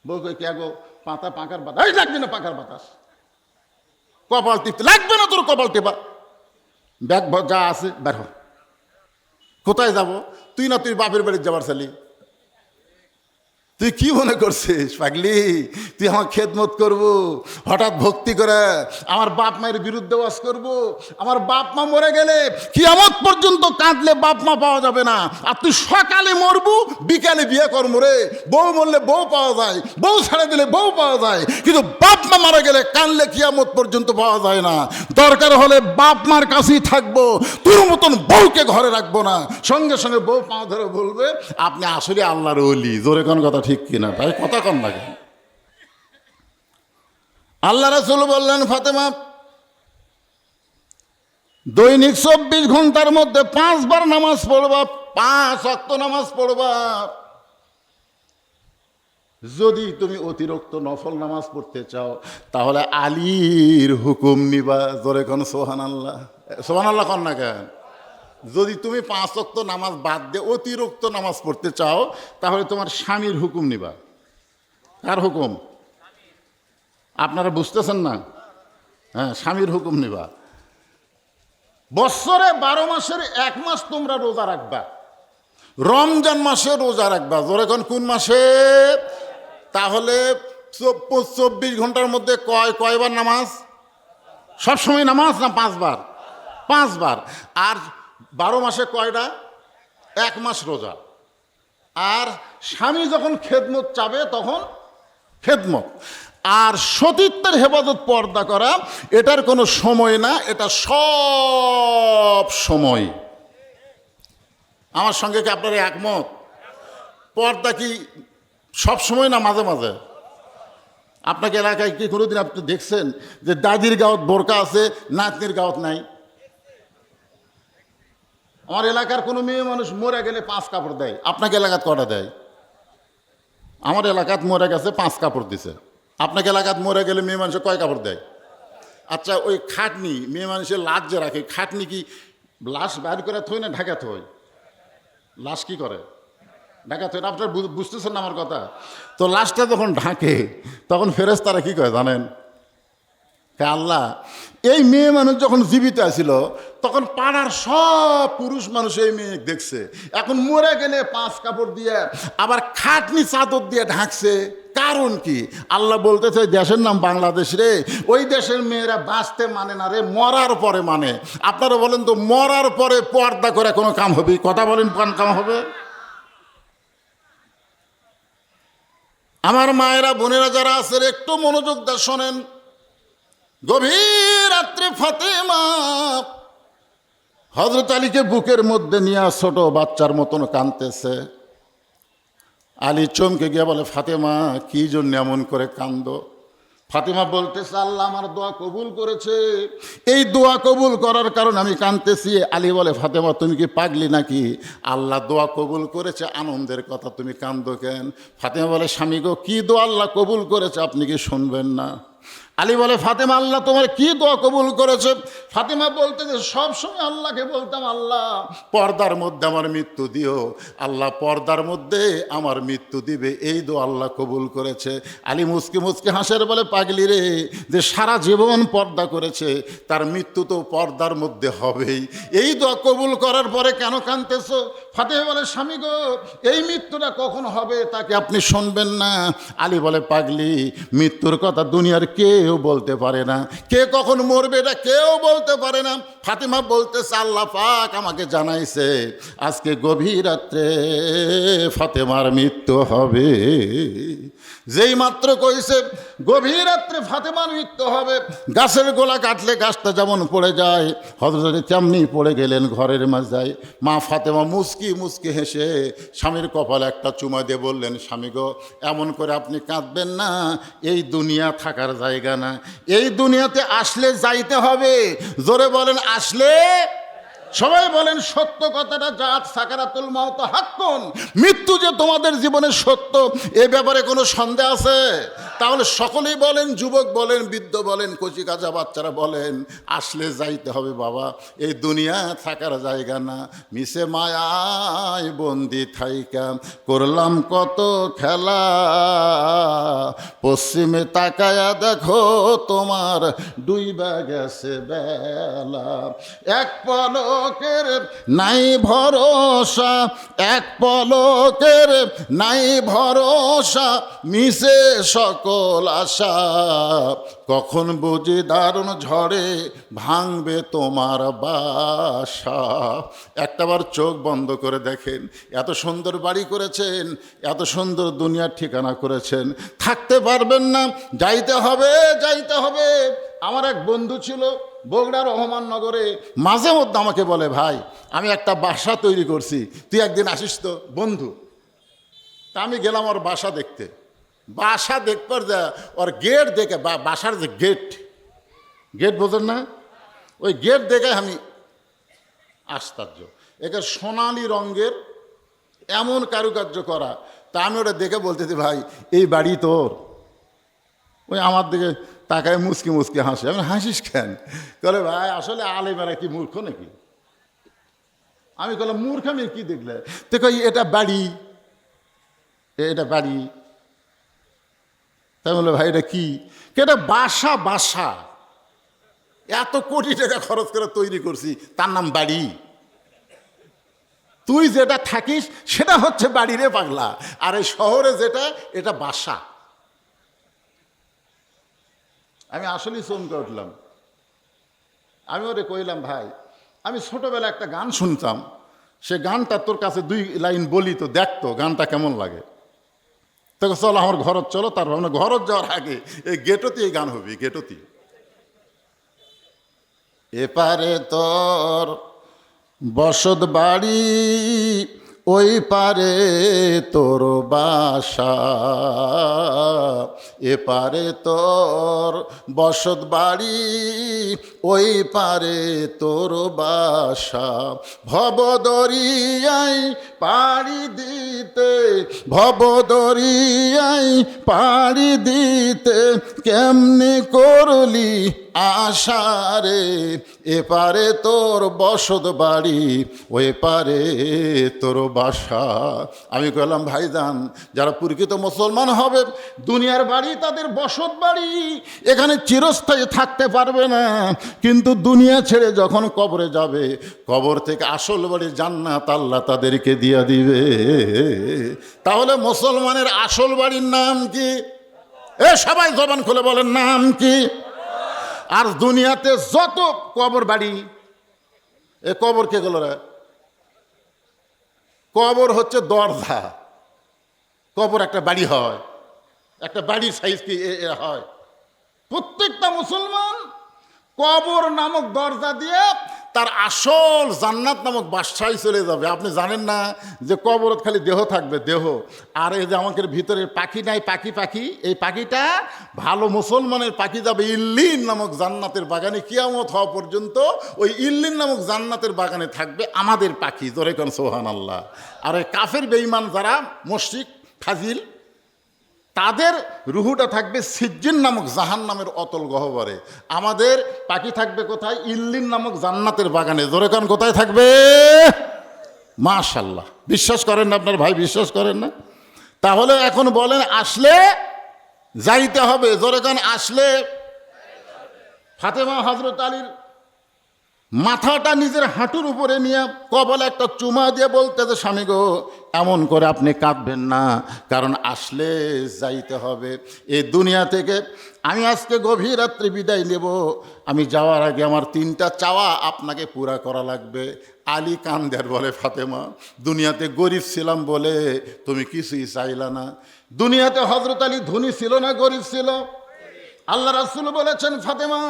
বউ কে গো পাতা পাকার বাতাস লাগবে না, পাকার বাতাস কপাল টিপতে লাগবে না, তোর কপাল টেপা, ব্যাগ যা আছে বের হ। কোথায় যাব? তুই না তুই বাপের বাড়ির যাবার ছেলে, তুই কি মনে করছিস পাগলি তুই আমার খেদমত করবো? হঠাৎ ভক্তি করে আমার বাপ মায়ের বিরুদ্ধে ওয়াজ করবো? আমার বাপ মা মরে গেলে কিয়ামত পর্যন্ত কাঁদলে বাপ মা পাওয়া যাবে না। আর তুই সকালে মরবু বিকালে বিয়ে করবো রে। বউ মরলে বউ পাওয়া যায়, বউ ছেড়ে দিলে বউ পাওয়া যায়, কিন্তু বাপ মা মারা গেলে কাঁদলে কিয়ামত পর্যন্ত পাওয়া যায় না। দরকার হলে বাপ মার কাছেই থাকবো, তোর মতন বউকে ঘরে রাখবো না। সঙ্গে সঙ্গে বউ পা ধরে বলবে আপনি আসলে আল্লাহর ওলি। জোরে কোন কথা ঠিক কিনা? তাই কথা কম লাগে। আল্লাহ রাসূল বললেন ফাতেমা দৈনিক 24 ঘন্টার মধ্যে 5 বার নামাজ পড়বা, 5 ওয়াক্ত নামাজ পড়বা। যদি তুমি অতিরিক্ত নফল নামাজ পড়তে চাও তাহলে আলীর হুকুম নিবা। জোরে কোন সুবহানাল্লাহ, সুবহানাল্লাহ কোন না কেন? যদি তুমি 5 ওয়াক্ত নামাজ বাদ দিয়ে অতিরিক্ত নামাজ পড়তে চাও তাহলে তোমার স্বামীর হুকুম নিবা। কার হুকুম? আপনারা বুঝতেছেন না? হ্যাঁ, স্বামীর হুকুম নিবা। বৎসরে 12 মাসের 1 মাস তোমরা রোজা রাখবা, রমজান মাসে রোজা রাখবা। জোরে কোন মাসে? তাহলে 24 ঘন্টার মধ্যে কয়বার নামাজ? সবসময় নামাজ না 5 বার? 5 বার। আর 12 মাসে কয়টা? 1 মাস রোজা। আর স্বামী যখন খেদমত চাবে তখন খেদমত। আর সতীত্বের হেফাজত পর্দা করা এটার কোনো সময় না, এটা সব সময়। আমার সঙ্গে কি আপনারা একমত? পর্দা কি সব সময় না মাঝে মাঝে? আপনাকে এলাকায় কি কোনোদিন আপনি দেখছেন যে দাদির গাঁত বোরকা আছে, নাতনির গাঁত নাই? আমার এলাকার কোনো মেয়ে মানুষ মরে গেলে 5 কাপড় দেয়। আপনাকে এলাকাত কটা দেয়? আমার এলাকাত মরে গেছে 5 কাপড় দিছে। আপনাকে এলাকাত মরে গেলে মেয়ে মানুষের কয় কাপড় দেয়? আচ্ছা, ওই খাটনি মেয়ে মানুষের লাশ যে রাখে, খাটনি কি লাশ বাইর করে থই না ঢাকা থই? লাশ কি করে? ঢাকা থই না। আপনার বুঝতেছেন না আমার কথা? তো লাশটা যখন ঢাকে তখন ফেরেশতারা কি করে জানেন? আল্লাহ, এই মেয়ে মানুষ যখন জীবিত আছিল তখন পাড়ার সব পুরুষ মানুষ এই মেয়ে দেখছে, এখন মরে গেলে 5 কাপড় দিয়ে আবার খাটনি চাদর দিয়ে ঢাকছে। কারণ কি? আল্লাহ বলতেছে দেশের নাম বাংলাদেশ রে, ওই দেশের মেয়েরা বাঁচতে মানে না রে, মরার পরে মানে। আপনারা বলেন তো মরার পরে পর্দা করে কোনো কাম হবে? কথা বলেন, কোন কাম হবে? আমার মায়েরা বোনেরা যারা আছে একটু মনোযোগ দিয়ে শোনেন। গভীর রাত্রে ফাতেমা হযরত আলীকে বুকের মধ্যে নিয়ে ছোট বাচ্চার মতন কাঁদতেছে। আলী চমকে গিয়ে বলে ফাতেমা কি জন্য এমন করে কান্দো? ফাতেমা বলতেছে আল্লাহ আমার দোয়া কবুল করেছে, এই দোয়া কবুল করার কারণে আমি কাঁদতেছি। আলী বলে ফাতেমা তুমি কি পাগলি নাকি? আল্লাহ দোয়া কবুল করেছে, আনন্দের কথা তুমি কান্দো কেন? ফাতেমা বলে স্বামী গো, কি দোয়া আল্লাহ কবুল করেছে আপনি কি শুনবেন না? আলী বলে ফাতেমা আল্লাহ তোমার কি দোয়া কবুল করেছে? ফাতেমা বলতে যে সবসময় আল্লাহকে বলতাম আল্লাহ পর্দার মধ্যে আমার মৃত্যু দিও, আল্লাহ পর্দার মধ্যে আমার মৃত্যু দিবে, এই দোয়া আল্লাহ কবুল করেছে। আলী মুচকি মুচকি হাসের বলে পাগলি রে, যে সারা জীবন পর্দা করেছে তার মৃত্যু তো পর্দার মধ্যে হবেই, এই দোয়া কবুল করার পরে কেন কাঁদতেছো? ফাতেমা বলে স্বামী গো, এই মৃত্যুটা কখন হবে তাকে আপনি শুনবেন না? আলী বলে পাগলি মৃত্যুর কথা দুনিয়ার কেউ বলতে পারে না, কে কখন মরবে এটা কেউ বলতে পারে না। ফাতেমা বলতেছে আল্লাহ পাক আমাকে জানাইছে আজকে গভীর রাত্রে ফাতেমার মৃত্যু হবে। যেই মাত্র কইছে গভীর রাত্রে ফাতেমার মৃত্যু হবে, গাছের গোলা কাটলে গাছটা যেমন পড়ে যায়, হযরত তেমনি পড়ে গেলেন ঘরের মাঝায়। মা ফাতেমা মুচকি মুচকি হেসে স্বামীর কপালে একটা চুমা দিয়ে বললেন, স্বামী গো, এমন করে আপনি কাঁদবেন না, এই দুনিয়া থাকার জায়গা না, এই দুনিয়াতে আসলে যাইতে হবে। জোরে বলেন আসলে, সবাই বলেন সত্য কথাটা, জাত সাকারাতুল মাউত হাক্কুন, মৃত্যু যে তোমাদের জীবনে সত্য, এ ব্যাপারে কোনো সন্দেহ আছে? তাহলে সকলেই বলেন, যুবক বলেন, বৃদ্ধ বলেন, কচি কাঁচা বাচ্চারা বলেন, আসলে যাইতে হবে বাবা, এই দুনিয়া থাকার জায়গা না। মিশে মায়ায় বন্দি থাইকা করলাম কত খেলা, পশ্চিমে তাকায়া দেখো তোমার ডুইবা গেছে বেলা। এক পলকের নাই ভরসা, এক পলকের নাই ভরসা, মিশে সকল আশা, কখন বুঝি দারুণ ঝড়ে ভাঙবে তোমার বাসা। একটাবার চোখ বন্ধ করে দেখেন, এত সুন্দর বাড়ি করেছেন, এত সুন্দর দুনিয়ার ঠিকানা করেছেন, থাকতে পারবেন না, যাইতে হবে, যাইতে হবে। আমার এক বন্ধু ছিল বগুড়া রহমাননগরে, মাঝে মধ্যে আমাকে বলে, ভাই আমি একটা বাসা তৈরি করছি, তুই একদিন আসিস তো। বন্ধু, তা আমি গেলাম ওর বাসা দেখতে। বাসা দেখবার যা ওর গেট দেখে, বাসার যে গেট, গেট বোঝেন না, ওই গেট দেখে আমি আশ্চর্য, একে সোনালি রঙের এমন কারুকার্য করা। তা আমি ওটা দেখে বলতেছি, ভাই এই বাড়ি তোর? ওই আমার দিকে তাকায় মুচকি মুচকি হাসে। আমি, হাসিস কেন? বলে ভাই আসলে আলেমেরা কি মূর্খ নাকি? আমি বললাম মূর্খামির কি দেখলে? তো কই এটা বাড়ি, এটা বাড়ি। তাই বললো ভাই এটা কি? এটা বাসা, বাসা এত কোটি টাকা খরচ করে তৈরি করছি, তার নাম বাড়ি? তুই যেটা থাকিস সেটা হচ্ছে বাড়ি রে পাগলা, আর এই শহরে যেটা, এটা বাসা। আমি আসলেই চমকে উঠলাম। আমি ওরে কইলাম, ভাই আমি ছোটবেলা একটা গান শুনতাম, সে গানটা তোর কাছে 2 লাইন বলি তো, দেখতো গানটা কেমন লাগে। তোকে চলো আমার ঘরত চলো। তার ভাবনা ঘরত যাওয়ার আগে এই গেটতি এই গান হবে, গেটতি। এপারে তোর বসত বাড়ি, ওই পারে তোর বাসা, এপারে তোর বসত বাড়ি, ওই পারে তোর বাসা। ভবদরিয়াই পাড়ি দিতে, ভবদরিয়াই পাড়ি দিতে, কেমনি করলি আশারে, এপারে তোর বসত বাড়ি, ওই পারে তোর বাসা। আমি কইলাম, ভাইজান যারা প্রকৃত মুসলমান হবে, দুনিয়ার বাড়ি তাদের বসত বাড়ি, এখানে চিরস্থায়ী থাকতে পারবে না, কিন্তু দুনিয়া ছেড়ে যখন কবরে যাবে, কবর থেকে আসল বাড়ি জান্নাত আল্লাহ তাদেরকে দিয়ে দিবে। তাহলে মুসলমানের আসল বাড়ির নাম কি? এ সবাই জবান খুলে বলেন, নাম কি? আর দুনিয়াতে যত কবর বাড়ি, এ কবর কে গেল রে? কবর হচ্ছে দরজা। কবর একটা বাড়ি হয়, একটা বাড়ির সাইজ কি হয়? প্রত্যেকটা মুসলমান কবর নামক দরজা দিয়ে তার আসল জান্নাত নামক বাসায় চলে যাবে। আপনি জানেন না যে কবরত খালি দেহ থাকবে, দেহ, আর এই যে আমাদের ভিতরে পাখি নাই, পাখি, পাখি, এই পাখিটা ভালো মুসলমানের পাখি যাবে ইল্লিন নামক জান্নাতের বাগানে, কিয়ামত হওয়া পর্যন্ত ওই ইল্লিন নামক জান্নাতের বাগানে থাকবে আমাদের পাখি। জোরে কোন সুবহানাল্লাহ। আর ওই কাফের বেঈমান যারা মুশরিক ফাজিল, তাদের রুহুটা থাকবে সিজ্জিন নামক জাহান্নামের অতল গহ্বরে। আমাদের পাখি থাকবে কোথায়? ইল্লিন নামক জান্নাতের বাগানে। জোরে কান কোথায় থাকবে? মাশাআল্লাহ। বিশ্বাস করেন না আপনার ভাই? বিশ্বাস করেন না? তাহলে এখন বলেন আসলে যাইতে হবে। জোরে কান আসলে। ফাতেমা হযরত আলীর মাথাটা নিজের হাঁটুর উপরে নিয়ে কপালে একটা চুমা দিয়ে বলতেছে, স্বামী গো এমন করে আপনি কাঁদবেন না, কারণ আসলে যাইতে হবে এই দুনিয়া থেকে। আমি আজকে গভীর রাত্রে বিদায় নেব, আমি যাওয়ার আগে আমার 3টা চাওয়া আপনাকে পুরা করা লাগবে। আলী কান্দের বলে, ফাতেমা দুনিয়াতে গরিব ছিলাম বলে তুমি কিছুই চাইলা না। দুনিয়াতে হযরত আলী ধনী ছিল না গরিব ছিল? আল্লাহ রাসূল বলেছেন, ফাতেমা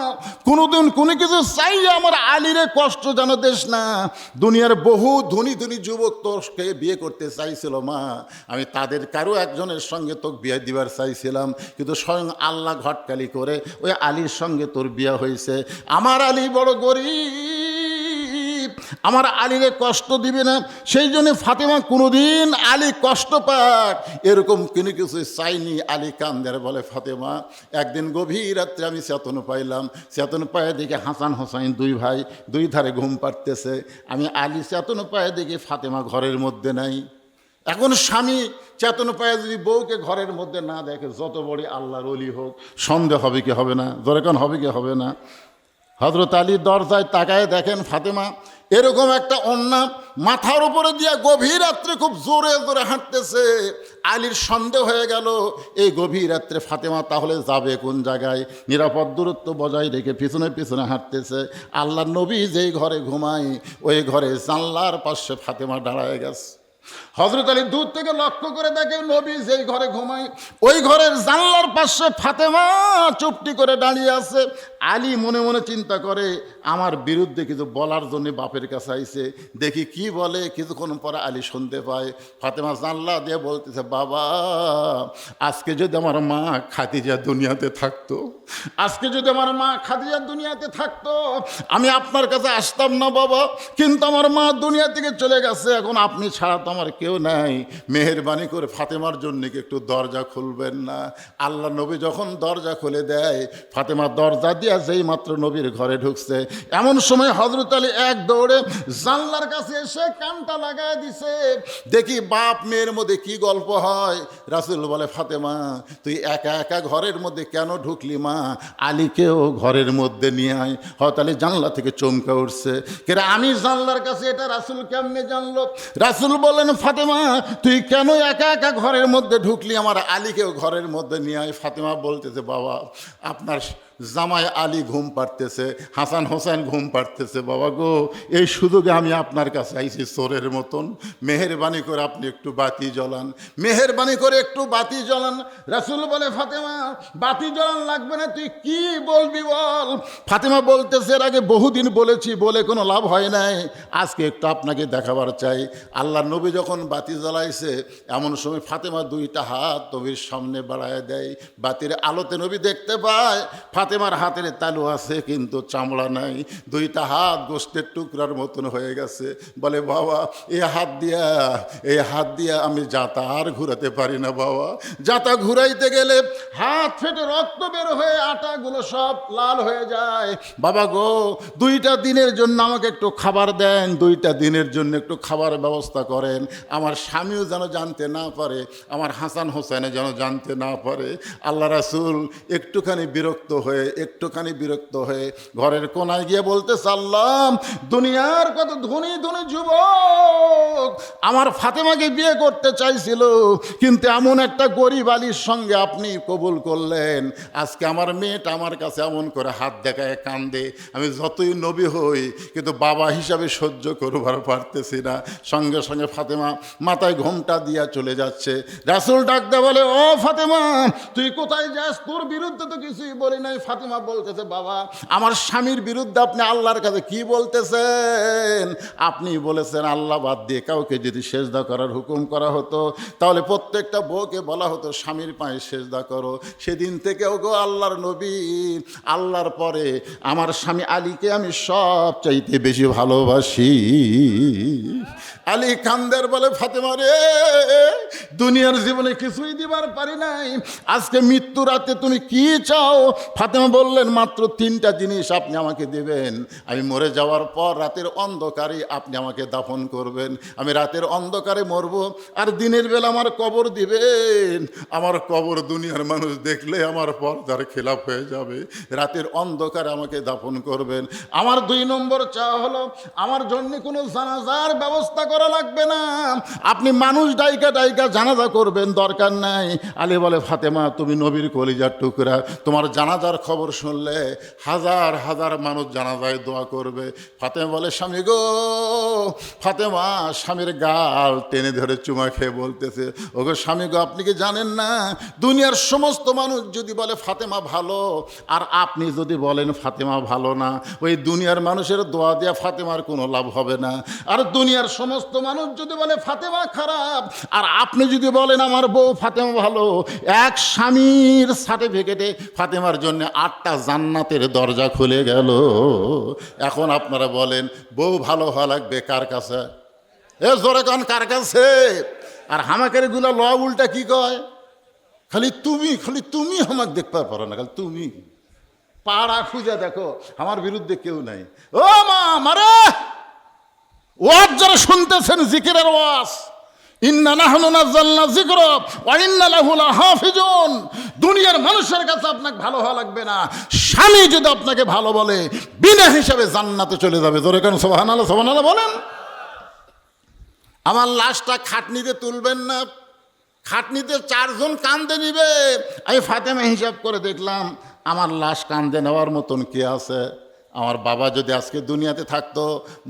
কোনোদিন কোনো কিছু চাইলে আমার আলীরে কষ্ট যেন দেশ না। দুনিয়ার বহু ধনী ধনী যুবক তোকে বিয়ে করতে চাইছিল মা, আমি তাদের কারো একজনের সঙ্গে তোকে বিয়ে দিবার চাইছিলাম, কিন্তু স্বয়ং আল্লাহ ঘটকালি করে ওই আলীর সঙ্গে তোর বিয়ে হয়েছে। আমার আলী বড় গরিব, আমার আলীরে কষ্ট দিবে না, সেই জন্য ফাতেমা কোনোদিন আলী কষ্ট পাক এরকম কোনো কিছু চাইনি। আলী কান্দের বলে, ফাতেমা একদিন গভীর রাত্রে আমি চেতন পাইলাম, চেতন পায়ে দেখে হাসান হোসাইন 2 ভাই 2 ধারে ঘুম পাড়তেছে। আমি আলী চেতন পায়ে দেখি ফাতেমা ঘরের মধ্যে নাই। এখন স্বামী চেতন পায়ে যদি বউকে ঘরের মধ্যে না দেখে, যত বড় আল্লাহর ওলি হোক, সন্দেহ হবে কি হবে না? দরকার হবে কি হবে না? হযরত আলী দরজায় তাকায় দেখেন ফাতেমা এরকম একটা ওড়না মাথার উপরে দিয়ে গভীর রাত্রে খুব জোরে জোরে হাঁটতেছে। আলীর সন্দেহ হয়ে গেল এই গভীর রাত্রে ফাতেমা তাহলে যাবে কোন জায়গায়, নিরাপদ দূরত্ব বজায় রেখে পিছনে পিছনে হাঁটতেছে। আল্লাহর নবী যেই ঘরে ঘুমায় ওই ঘরে জানলার পাশে ফাতেমা দাঁড়ায় গেছে। হযরত আলী দূর থেকে লক্ষ্য করে দেখে নবী যেই ঘরে ঘুমায় ওই ঘরের জানলার পাশে ফাতেমা চুপটি করে দাঁড়িয়ে আছে। আলী মনে মনে চিন্তা করে, আমার বিরুদ্ধে কিছু বলার জন্য বাপের কাছে আইছে, দেখি কি বলে। কিছুক্ষণ পরে আলী শুনতে পায় ফাতেমা জানলা দিয়ে বলতেছে, বাবা আজকে যদি আমার মা খাদিজা দুনিয়াতে থাকতো, আজকে যদি আমার মা খাদিজা দুনিয়াতে থাকতো আমি আপনার কাছে আসতাম না বাবা, কিন্তু আমার মা দুনিয়া থেকে চলে গেছে, এখন আপনি ছাড়া তো আমার কেউ নাই। মেহেরবানি করে ফাতেমার জন্য কি একটু দরজা খুলবেন না? আল্লাহ নবী যখন দরজা খুলে দেয়, ফাতেমা দরজা দিয়া যেই মাত্র নবীর ঘরে ঢুকছে, এমন সময় হযরত আলী এক দৌড়ে জানলার কাছে এসে কানটা লাগায় দিছে। দেখি বাপ মেয়ের মধ্যে কি গল্প হয়। রাসূল বলে, ফাতেমা তুই একা একা ঘরের মধ্যে কেন ঢুকলি মা? আলীকেও ঘরের মধ্যে নিয়ে আয়। হযরত আলী জানলা থেকে চমকে উঠছে, কেরে আমি জানলার কাছে, এটা রাসূল কেমনে জানলো? রাসূল বলেন, ফাতেমা তুই কেন একা একা ঘরের মধ্যে ঢুকলি? আমার আলীকেও ঘরের মধ্যে নিয়ে আয়। ফাতেমা বলতেছে, বাবা আপনার জামাই আলী ঘুম পাড়তেছে, হাসান হোসেন ঘুম পাড়তেছে, বাবা গো এই সুযোগে আমি আপনার কাছে আইছি চোরের মতন, মেহেরবানি করে আপনি একটু বাতি জ্বলান, মেহেরবানি করে একটু বাতি জ্বলান। রাসূল বলে, ফাতেমা বাতি জ্বলান লাগবে না, তুই কি বলবি বল। ফাতেমা বলতেছে, এর আগে বহুদিন বলেছি, বলে কোনো লাভ হয় নাই, আজকে একটু আপনাকে দেখাবার চাই। আল্লাহ নবী যখন বাতি জ্বালাইছে এমন সময় ফাতেমা 2টা হাত নবীর সামনে বাড়ায় দেয়। বাতির আলোতে নবী দেখতে পায় ফাতেমার হাতের তালু আছে কিন্তু চামড়া নাই, 2টা হাত গোস্তের টুকরার মতন হয়ে গেছে। বলে, বাবা এই হাত দিয়া আমি জাতা আর ঘুরাতে পারি না বাবা, জাতা ঘুরাইতে গেলে হাত ফেটে রক্ত বের হয়ে আটাগুলো সব লাল হয়ে যায়। বাবা গো 2টা দিনের জন্য আমাকে একটু খাবার দেন, 2টা দিনের জন্য একটু খাবার ব্যবস্থা করেন, আমার স্বামীও যেন জানতে না পারে, আমার হাসান হোসেনে যেন জানতে না পারে। আল্লাহ রাসূল একটুখানি বিরক্ত হয়ে ঘরের কোনায় গিয়ে বলতে, সাল্লাম দুনিয়ার কত ধনী ধনী যুবক আমার ফাতেমাকে বিয়ে করতে চাইছিল, কিন্তু এমন একটা গরিব আলীর সঙ্গে আপনি কবুল করলেন। আজকে আমার মেয়েটা আমার কাছে এমন করে হাত দেখায় কান্দে, আমি যতই নবী হই কিন্তু বাবা হিসাবে সহ্য করবার পারতেছি না। সঙ্গে সঙ্গে ফাতেমা মাথায় ঘোমটা দিয়া চলে যাচ্ছে। রাসূল ডাকতে বলে, ও ফাতেমা তুই কোথায় যাস? তোর বিরুদ্ধে তো কিছুই বলি নাই। ফাতেমা বলতেছে, বাবা আমার স্বামীর বিরুদ্ধে আপনি আল্লাহর কাছে কি বলতেছেন? আপনি বলেছেন আল্লাহ বাদ দিয়ে কাউকে যদি সেজদা করার হুকুম করা হতো তাহলে প্রত্যেকটা বউকে বলা হতো স্বামীর পায়ে সেজদা করো। সেদিন থেকেও গো আল্লাহর নবী, আল্লাহর পরে আমার স্বামী আলীকে আমি সবচাইতে বেশি ভালোবাসি। আলী কান্দের বলে, ফাতেমা রে দুনিয়ার জীবনে কিছুই দিবার পারি নাই, আজকে মৃত্যু রাতে তুমি কি চাও? ফাতেমা ফাতেমা বললেন, মাত্র 3টা জিনিস আপনি আমাকে দেবেন, আমি মরে যাওয়ার পর রাতের অন্ধকারে আপনি আমাকে দাফন করবেন। আমি রাতের অন্ধকারে মরব, আর দিনের বেলা আমার কবর দিবেন। আমার কবর দুনিয়ার মানুষ দেখলে আমার পর্দার খেলাফ হয়ে যাবে। রাতের অন্ধকারে আমাকে দাফন করবেন। আমার 2 নম্বর চাওয়া হলো, আমার জন্য কোনো জানাজার ব্যবস্থা করা লাগবে না, আপনি মানুষ ডাইকা ডাইকা জানাজা করবেন, দরকার নাই। আলী বলে, ফাতেমা তুমি নবীর কলিজার টুকরা, তোমার জানাজার খবর শুনলে হাজার হাজার মানুষ জানাজায় দোয়া করবে। ফাতেমা বলে, স্বামী গো, ফাতেমা স্বামীর গাল টেনে ধরে চুমা খেয়ে বলতেছে, ওগো স্বামী গো, আপনি কি জানেন না, দুনিয়ার সমস্ত মানুষ যদি বলে ফাতেমা ভালো, আর আপনি যদি বলেন ফাতেমা ভালো না, ওই দুনিয়ার মানুষের দোয়া দেওয়া ফাতেমার কোনো লাভ হবে না। আর দুনিয়ার সমস্ত মানুষ যদি বলে ফাতেমা খারাপ, আর আপনি যদি বলেন আমার বউ ফাতেমা ভালো, এক স্বামীর সার্টিফিকেটে ফাতেমার জন্য 8টা জান্নাতের দরজা খুলে গেল। এখন আপনারা বলেন, বউ ভালো হওয়া লাগবে কার কাছে? জোরে কান, কার কাছে? আর হামাকের গুলা ল উল্টা কি কয়, খালি তুমি আমাকে দেখতে পারো না, খালি তুমি। পাড়া খুঁজে দেখো, আমার বিরুদ্ধে কেউ নাই। ও মা মারে, ওয়াজ যারা শুনতেছেন, জিকিরের ওয়াজ, ইন্না নাহনু নাযালনা যিকরা ওয়া ইন্না লাহু লাহাফিজুন। দুনিয়ার মানুষের কাছে আপনাকে ভালো হওয়া লাগবে না, স্বামী যদি আপনাকে ভালো বলে বিনা হিসাবে জান্নাতে চলে যাবে। জোরে কেন সুবহানাল্লাহ, সুবহানাল্লাহ বলেন। আমার লাশটা খাটনিতে তুলবেন না, খাটনিতে 4 জন কান্দে নিবে। আমি ফাতেমা হিসাব করে দেখলাম, আমার লাশ কান্দে নেওয়ার মতন কে আছে? আমার বাবা যদি আজকে দুনিয়াতে থাকতো,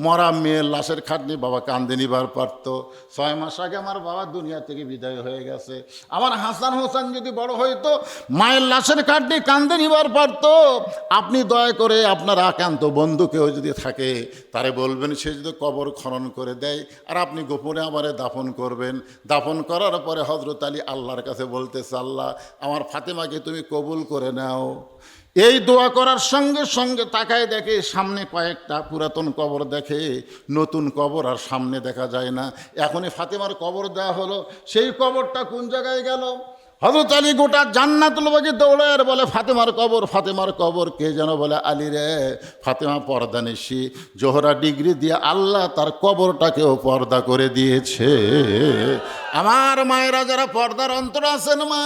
মরা মেয়ের লাশের খাটনি বাবা কান্দে নিবার পারত। 6 মাস আগে আমার বাবা দুনিয়া থেকে বিদায় হয়ে গেছে। আমার হাসান হোসেন যদি বড় হইতো, মায়ের লাশের খাটনি কান্দে নিবার পারত। আপনি দয়া করে আপনার একান্ত বন্ধু কেউ যদি থাকে, তারে বলবেন সে যদি কবর খনন করে দেয়, আর আপনি গোপনে আমারে দাফন করবেন। দাফন করার পরে হযরত আলী আল্লাহর কাছে বলতেছে, আল্লাহ আমার ফাতেমাকে তুমি কবুল করে নাও। এই দোয়া করার সঙ্গে সঙ্গে তাকায় দেখে সামনে কয়েকটা পুরাতন কবর দেখে, নতুন কবর আর সামনে দেখা যায় না। এখনই ফাতেমার কবর দেওয়া হলো, সেই কবরটা কোন জায়গায় গেল? হযরত আলী গোটা জান্নাতুল বাগি দৌড়ায় আর বলে, ফাতেমার কবর, ফাতেমার কবর। কে যেন বলে, আলী রে, ফাতেমা পর্দা নিশি, জোহরা ডিগ্রি দিয়ে আল্লাহ তার কবরটাকেও পর্দা করে দিয়েছে। আমার মায়েরা যারা পর্দার অন্তর আছেন, মা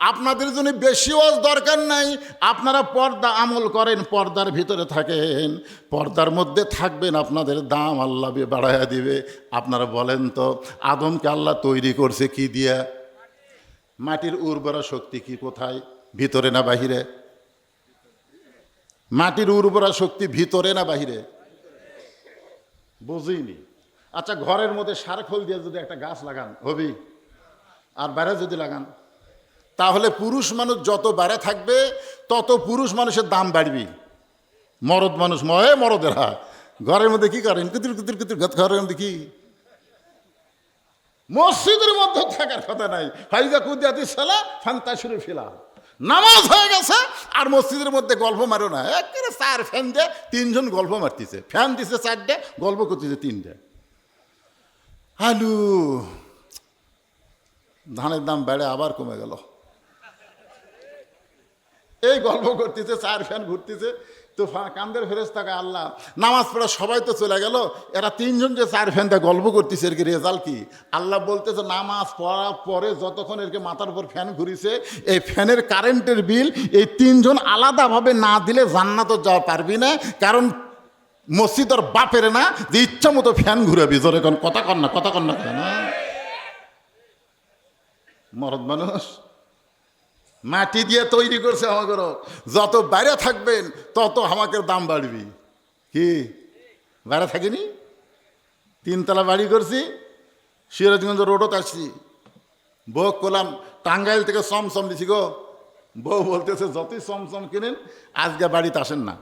আপনাদের জন্য বেশি ওয়াজ দরকার নাই, আপনারা পর্দা আমল করেন, পর্দার ভিতরে থাকেন, পর্দার মধ্যে থাকবেন, আপনাদের দাম আল্লাহ বাড়াইয়া দিবে। আপনারা বলেন তো, আদমকে আল্লাহ তৈরি করছে কি দিয়া? মাটির উর্বরা শক্তি কি কোথায়? ভিতরে না বাহিরে? মাটির উর্বরা শক্তি ভিতরে না বাহিরে? বুঝিনি। আচ্ছা, ঘরের মধ্যে সার খোল দিয়ে যদি একটা গাছ লাগান হবি, আর বাইরে যদি লাগান, তাহলে পুরুষ মানুষ যত বাইরে থাকবে তত পুরুষ মানুষের দাম বাড়বি। মরদ মানুষ মরদেরা ঘরের মধ্যে কি করেন? কুতুর কুতুর কুতুর ঘরের মধ্যে কি? মসজিদের মধ্যে থাকার কথা নাই। ফাইজা কুদিয়াতি সালা ফান্তাশিরু ফিলা, নামাজ হয়ে গেছে আর মসজিদের মধ্যে গল্প মারো না। একেবারে 4 ফ্যান দিয়ে 3 জন গল্প মারতেছে, ফ্যান দিছে 4টে, গল্প করতেছে 3টে। আলু ধানের দাম বেড়ে আবার কমে গেল, এই গল্প করতেছে, 4 ফ্যান ঘুরতেছে। তো কান্দের ফেরেশতাকে আল্লাহ, নামাজ পড়া সবাই তো চলে গেল, এরা 3 জন যে 4 ফ্যানটা গল্প করতেছে, এর কি রেজাল্ট কি? আল্লাহ বলতেছে, নামাজ পড়ার পরে যতক্ষণ এর মাথার উপর ফ্যান ঘুরিছে, এই ফ্যানের কারেন্টের বিল এই 3 জন আলাদাভাবে না দিলে জান্নাতে যাওয়া পারবি না। কারণ মসজিদ আর বাপের না যে ইচ্ছা মতো ফ্যান ঘুরাবি। জোরে কোন কথা কন না কেন? মরদ মানুষ মাটি দিয়ে তৈরি করছে আমাকে, যত বাইরে থাকবেন তত আমাকে দাম বাড়বি। কি বাইরে থাকিনি? 3 তলা বাড়ি করছি, সিরাজগঞ্জ রোডত আসছি, বউ করলাম টাঙ্গাইল থেকে চমচম দিছি গো। বউ বলতেছে, যতই চমচম কিনেন আজকে বাড়িতে আসেন না।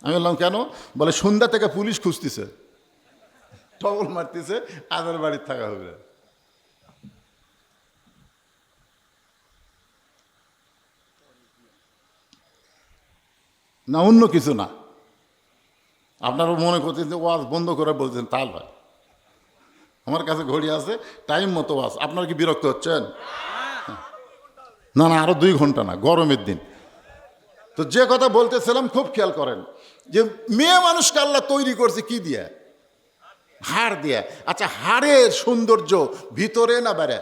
আমি বললাম কেন? বলে সন্ধ্যা থেকে পুলিশ খুঁজতেছে, টবল মারতেছে, আজের বাড়িতে থাকা হবে না, অন্য কিছু না। আপনারা মনে করছেন যে ওয়াজ বন্ধ করে বলছেন, তাল ভাই আমার কাছে ঘড়ি আছে, টাইম মতো ওয়াজ। আপনারা কি বিরক্ত হচ্ছেন? না, আরো 2 ঘন্টা না, গরমের দিন তো যে কথা বলতেছিলাম খুব খেয়াল করেন, যে মেয়ে মানুষকে আল্লাহ তৈরি করছে কি দিয়ে? হাড় দিয়ে। আচ্ছা, হাড়ের সৌন্দর্য ভিতরে না বাইরে?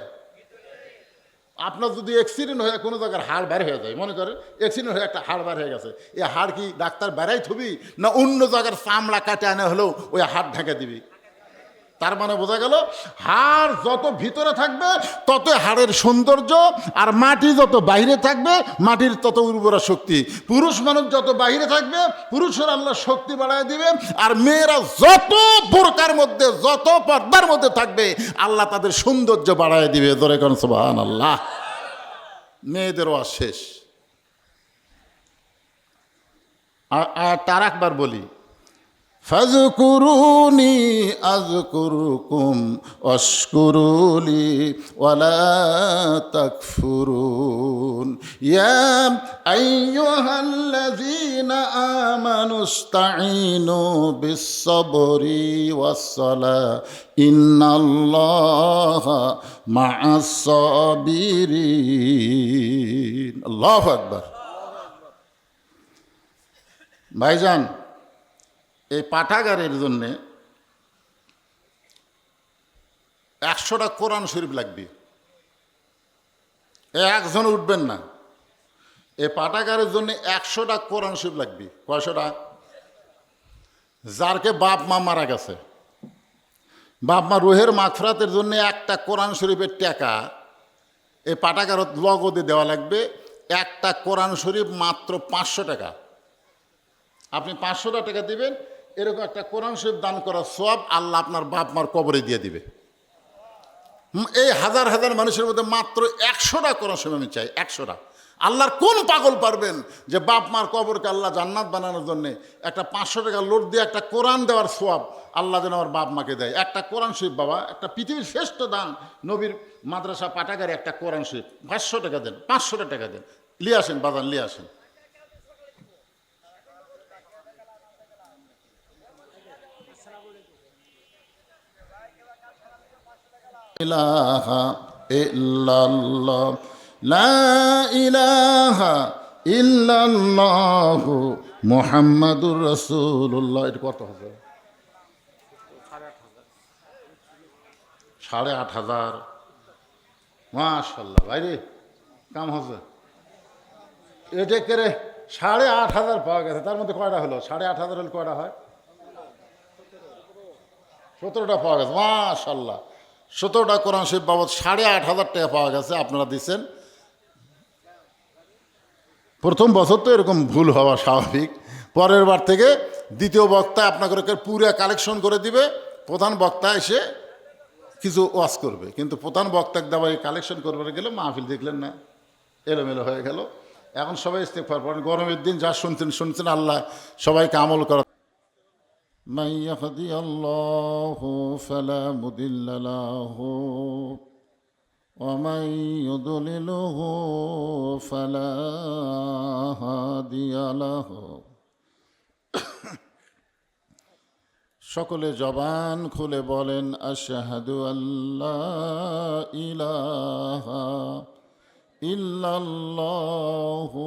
আপনার যদি অ্যাক্সিডেন্ট হয়ে কোনো জায়গার হাড় বের হয়ে যায়, মনে করেন অ্যাক্সিডেন্ট হয়ে একটা হাড় বের হয়ে গেছে, এই হাড় কি ডাক্তার বেড়াই থবি না অন্য জায়গার চামড়া কাটে আনে হলেও ওই হাড় ঢেকে দিবি? তার মানে বোঝা গেল, হাড় যত ভিতরে থাকবে তত হাড়ের সৌন্দর্য, আর মাটি যত বাইরে থাকবে মাটির তত উর্বরা শক্তি। পুরুষ মানুষ যত বাইরে থাকবে পুরুষের আল্লাহ শক্তি বাড়ায় দিবে, আর মেয়েরা যত বোরকার মধ্যে যত পর্দার মধ্যে থাকবে আল্লাহ তাদের সৌন্দর্য বাড়ায় দিবে। ধরে কোন সুবহানাল্লাহ। মেয়েদেরও আর শেষ। আর তার একবার বলি, ফাযকুরুনি আযকুরুকুম ওয়াশকুরুলি ওয়ালা তাকফুরুন ইয়া আইয়ুহাল্লাযীনা আমানুস্তাঈনু বিস-সাবরি ওয়াস-সালাহ ইন্নাল্লাহা মা'আস-সাবিরিন। আল্লাহু আকবার। ভাইজান, এই পাঠাগারের জন্যে 100টা কোরআন শরীফ লাগবে। একজন উঠবেন না। এই পাঠাগারের জন্য 100টা কোরআন শরীফ লাগবে। কয়শোটা? যারকে বাপ মা মারা গেছে, বাপ মা রুহের মাগফিরাতের জন্য একটা কোরআন শরীফের টাকা এই পাঠাগারত লগদে দেওয়া লাগবে। একটা কোরআন শরীফ মাত্র 500 টাকা। আপনি 500টা টাকা দিবেন, এরকম একটা কোরআন শরীফ দান করার সওয়াব আল্লাহ আপনার বাপ মার কবরে দিয়ে দিবে। এই হাজার হাজার মানুষের মধ্যে মাত্র 100টা কোরআন শরীফ আমি চাই। 100টা। আল্লাহর কোন পাগল পারবেন যে বাপ মার কবরকে আল্লাহ জান্নাত বানানোর জন্য একটা 500 টাকা লোড দিয়ে একটা কোরআন দেওয়ার সওয়াব আল্লাহ যেন আমার বাপ মাকে দেয়। একটা কোরআন শরীফ বাবা, একটা পৃথিবীর শ্রেষ্ঠ দান, নবীর মাদ্রাসা পাঠাগারে একটা কোরআন শরীফ 500 টাকা দেন, 500টা টাকা দেন, লিয়ে আসেন বাজান, লিয়ে আসেন। ইলাহা ইল্লাল্লাহ লা ইলাহা ইল্লাল্লাহু মুহাম্মাদুর রাসূলুল্লাহ। এটা কত হবে? 8,500। মাশাআল্লাহ ভাইরে, কাম হচ্ছে। এটা করে 8,500 পাওয়া গেছে। তার মধ্যে কয়টা হলো? 8,500 হলে কয়টা হয়? 17টা পাওয়া গেছে। মাশাআল্লাহ, 17টা কোরআন শরীফ বাবদ 8,500 টাকা পাওয়া গেছে। আপনারা দিচ্ছেন। প্রথম বছর তো এরকম ভুল হওয়া স্বাভাবিক। পরের বার থেকে দ্বিতীয় বক্তা আপনাকে পুরো কালেকশন করে দিবে। প্রধান বক্তা এসে কিছু ওয়াজ করবে, কিন্তু প্রধান বক্তাকে দেওয়া কালেকশন করবার গেলে মাহফিল দেখলেন না, এলোমেলো হয়ে গেল। এখন সবাই ইস্তেগফার পড়েন। গরমের দিন যা শুনছেন আল্লাহ সবাইকে আমল করা। من يهدي الله فلا مضل له ومن يضلله فلا هادي له। সকলে জবান খুলে বলেন আশহাদু আল্লা ইলাহা ইল্লাল্লাহু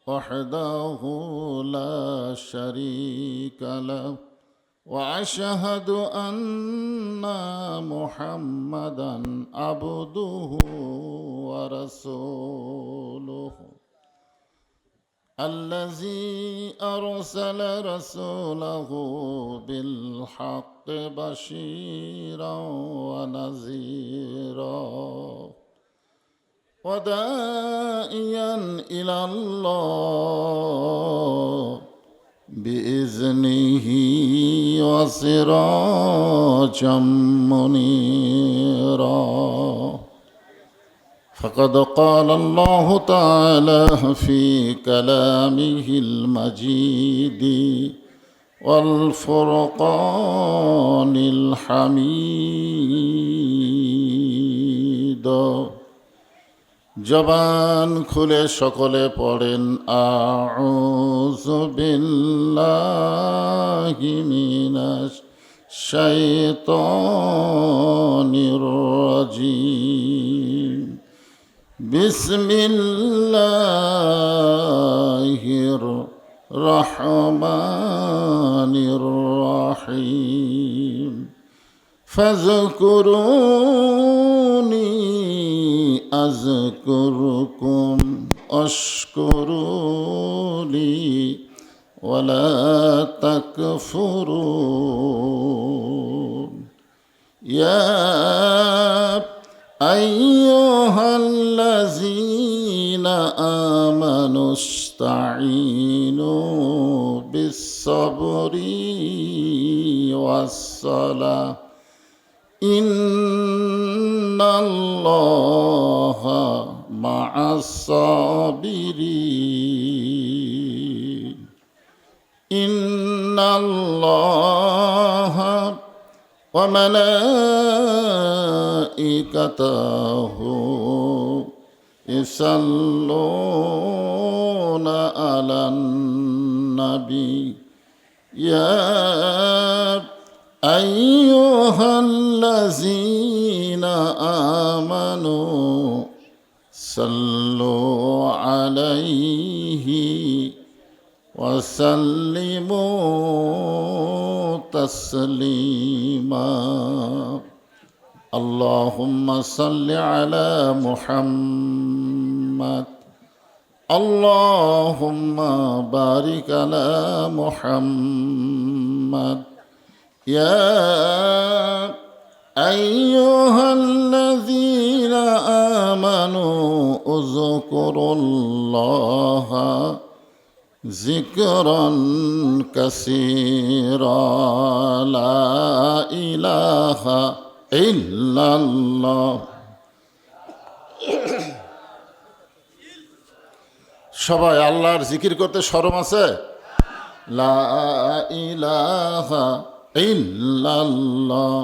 وحده لا شريك له وأشهد أن محمدا عبده ورسوله الذي أرسل رسوله بالحق بشيرا ونذيرا وداعيا إلى الله بإذنه وسراجا منيرا فقد قال الله تعالى في كلامه المجيد والفرقان الحميد। জবান খুলে সকলে পড়েন আউযু বিল্লাহি মিনাশ শাইতানির রাজিম بسم الله الرحمن الرحيم فاذكروني أذكركم واشكروا لي ولا تكفرون يا أيها الذين آمنوا استعينوا بالصبر والصلاة إن الله مع الصابرين إن الله وملائكته يصلون على النبي يا أيها الذين آمنوا صلوا عليه وسلموا تسليما اللهم صل على محمد اللهم بارك على محمد يا أيها الذين آمنوا اذكروا الله ذكرا كثيرا لا إله إلا الله সবাই আল্লাহর জিকির করতে শরম আছে লা ইলাহা ইল্লাল্লাহ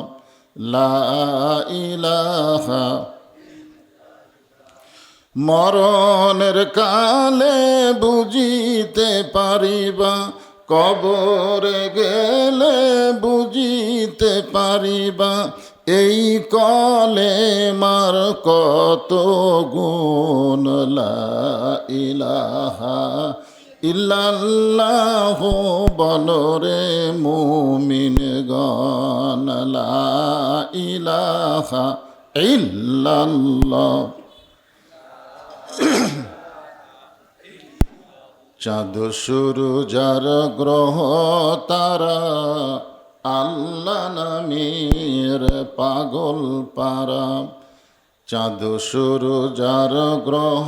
লা ইলাহা মরণের কালে বুঝিতে পারিবা কবরে গেলে বুঝিতে পারিবা এই কলে মার কত গুণ লা ইলাহা ইল্লাল্লাহ বলরে মুমিনগণ লা ইলাহা ইল্লাল্লাহ চাঁদ সূরুজার গ্রহ তারা আল্লাহ নামের পাগল পারা চাঁদ সূরুজার গ্রহ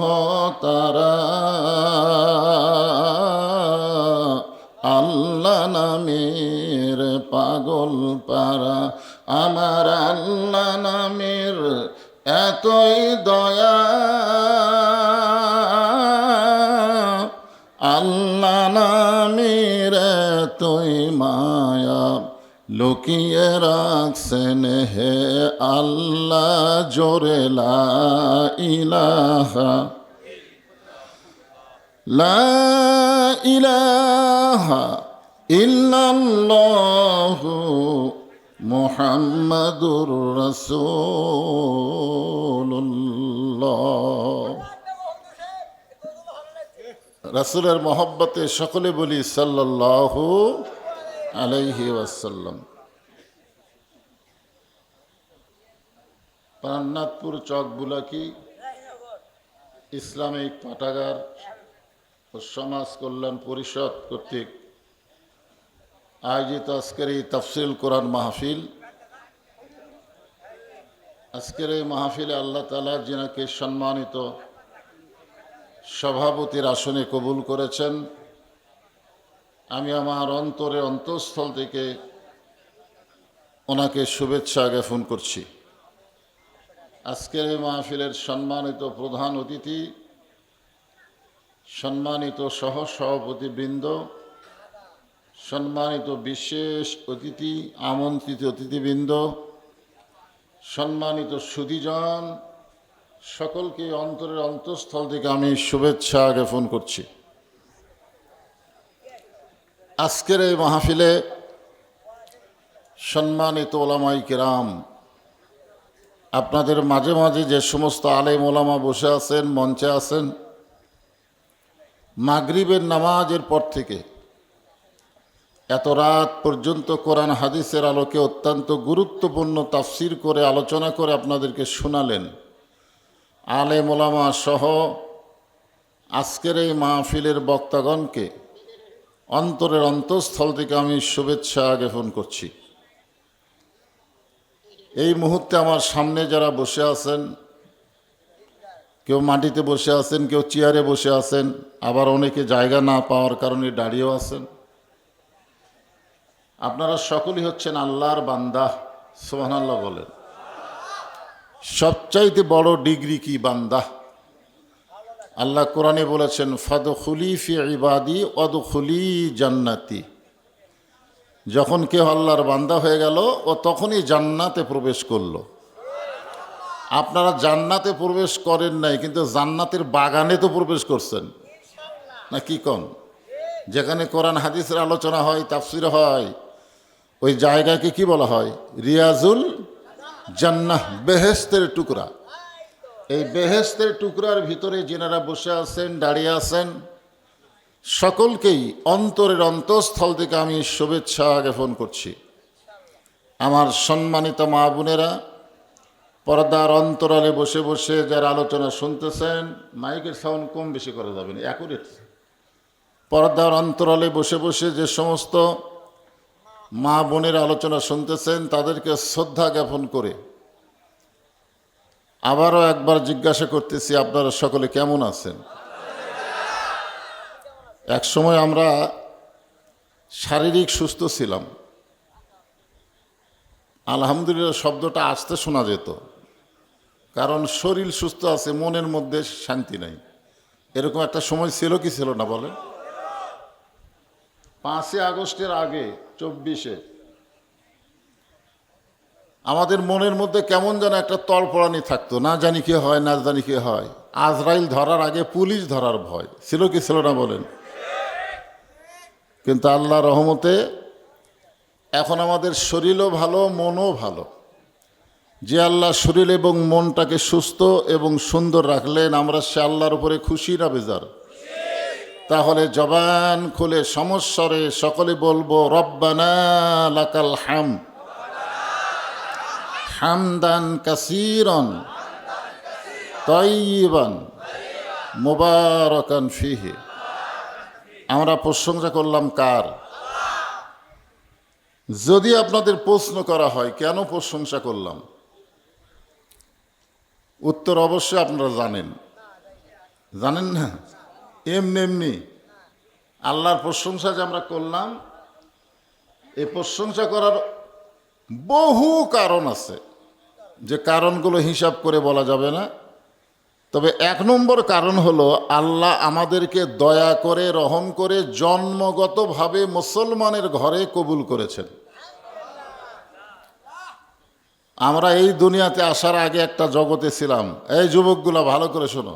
তারা আল্লাহ নামের পাগল পারা আমার আল্লাহ নামের এতই দয়া আল্লাহ নামের এতই মায়া লুকিয়ে রাখছেন হে আল্লাহ জোরে লা ইলাহা লা ইলাহা ইল্লাল্লাহু মুহাম্মাদুর রাসূলুল্লাহ রাসূলের মহব্বতে সকলে বলি সাল্লাল্লাহু আলাইহি ওয়াসাল্লাম। প্রাণনাথপুর চক বুলাকি ইসলামিক পাঠাগার ও সমাজ কল্যাণ পরিষদ কর্তৃক আয়োজিত আজকের এই তাফসিরুল কোরআন মাহফিল। আজকের এই মাহফিলে আল্লাহ তাআলা যিনাকে সম্মানিত সভাপতির আসনে কবুল করেছেন, আমি আমার অন্তরে অন্তঃস্থল থেকে ওনাকে শুভেচ্ছা জ্ঞাপন করছি। আজকের এই মাহফিলের সম্মানিত প্রধান অতিথি, সম্মানিত সহ সভাপতিবৃন্দ, সম্মানিত বিশেষ অতিথি, আমন্ত্রিত অতিথিবৃন্দ, সম্মানিত সুধীজন, সকলকে অন্তরের অন্তঃস্থল থেকে আমি শুভেচ্ছা জ্ঞাপন করছি। আজকের এই মাহফিলে সম্মানিত ওলামায়ে কেরাম, আপনাদের মাঝে মাঝে যে সমস্ত আলেম ওলামা বসে আছেন, মঞ্চে আছেন, মাগরিবের নামাজের পর থেকে এত রাত পর্যন্ত কোরআন হাদিসের আলোকে অত্যন্ত গুরুত্বপূর্ণ তাফসির করে আলোচনা করে আপনাদেরকে শোনালেন। আলেম ওলামা সহ আজকের এই মাহফিলের বক্তাগণকে অন্তরের অন্তঃস্থল থেকে আমি শুভেচ্ছা জ্ঞাপন করছি। এই মুহূর্তে আমার সামনে যারা বসে আছেন, কেউ মাটিতে বসে আছেন, কেউ চেয়ারে বসে আছেন, আবার অনেকে জায়গা না পাওয়ার কারণে দাঁড়িয়েও আছেন। আপনারা সকলেই হচ্ছেন আল্লাহর বান্দা। সুবহানাল্লাহ বলেন। সবচাইতে বড় ডিগ্রি কি? বান্দা। আল্লাহ কোরআনে বলেছেন, ফাদখুলি ফি ইবাদি ওয়াদখুলি জান্নাতি। যখন কেউ আল্লাহর বান্দা হয়ে গেল, ও তখনই জান্নাতে প্রবেশ করলো। আপনারা জান্নাতে প্রবেশ করেন নাই, কিন্তু জান্নাতের বাগানে তো প্রবেশ করছেন না, কি কন? যেখানে কোরআন হাদিসের আলোচনা হয়, তাফসির হয়, ওই জায়গাকে কি বলা হয়? রিয়াজুল জান্নাহ, বেহেশতের টুকরা। এই বেহেশতের টুকরার ভিতরে যেনারা বসে আছেন, দাঁড়িয়ে আছেন, সকলকেই অন্তরের অন্তঃস্থল থেকে আমি শুভেচ্ছা জ্ঞাপন করছি। আমার সম্মানিত মা বোনেরা, পর্দার অন্তরালে বসে বসে যারা আলোচনা শুনতেছেন, মাইকের সাউন্ড কম বেশি করা যাবে না, অ্যাকুরেট। পর্দার অন্তরালে বসে বসে যে সমস্ত মা বোনের আলোচনা শুনতেছেন, তাদেরকে শ্রদ্ধা জ্ঞাপন করে আবারও একবার জিজ্ঞাসা করতেছি, আপনারা সকলে কেমন আছেন? এক সময় আমরা শারীরিক সুস্থ ছিলাম, আলহামদুলিল্লাহ শব্দটা আসতে শোনা যেত, কারণ শরীর সুস্থ আছে, মনের মধ্যে শান্তি নাই। এরকম একটা সময় ছিল কি ছিল না বলেন? 5ই আগস্টের আগে 24-এ আমাদের মনের মধ্যে কেমন যেন একটা তড়পড়ানি থাকতো, না জানি কি হয়, না জানি কি হয়। আজরাইল ধরার আগে পুলিশ ধরার ভয় ছিল কি ছিল না বলেন? কিন্তু আল্লাহ রহমতে এখন আমাদের শরীরও ভালো, মনও ভালো। যে আল্লাহ শরীর এবং মনটাকে সুস্থ এবং সুন্দর রাখলেন, আমরা সে আল্লাহর উপরে খুশি না বেজার? তাহলে জবান খুলে সমস্বরে সকলে বলবো, রব্বানা লাকাল হাম হামদান কাসীরান তাইয়িবান মুবারাকান ফিহি। আমরা প্রশংসা করলাম কার? যদি আপনাদের প্রশ্ন করা হয় কেন প্রশংসা করলাম, উত্তর অবশ্যই আপনারা জানেন। জানেন না? এমনি এমনি আল্লাহর প্রশংসা যে আমরা করলাম, এই প্রশংসা করার বহু কারণ আছে, যে কারণগুলো হিসাব করে বলা যাবে না। তবে 1 নম্বর কারণ হলো, আল্লাহ আমাদেরকে দয়া করে, রহম করে জন্মগতভাবে মুসলমানের ঘরে কবুল করেছেন। আমরা এই দুনিয়াতে আসার আগে একটা জগতে ছিলাম। এই যুবকগুলা ভালো করে শোনো,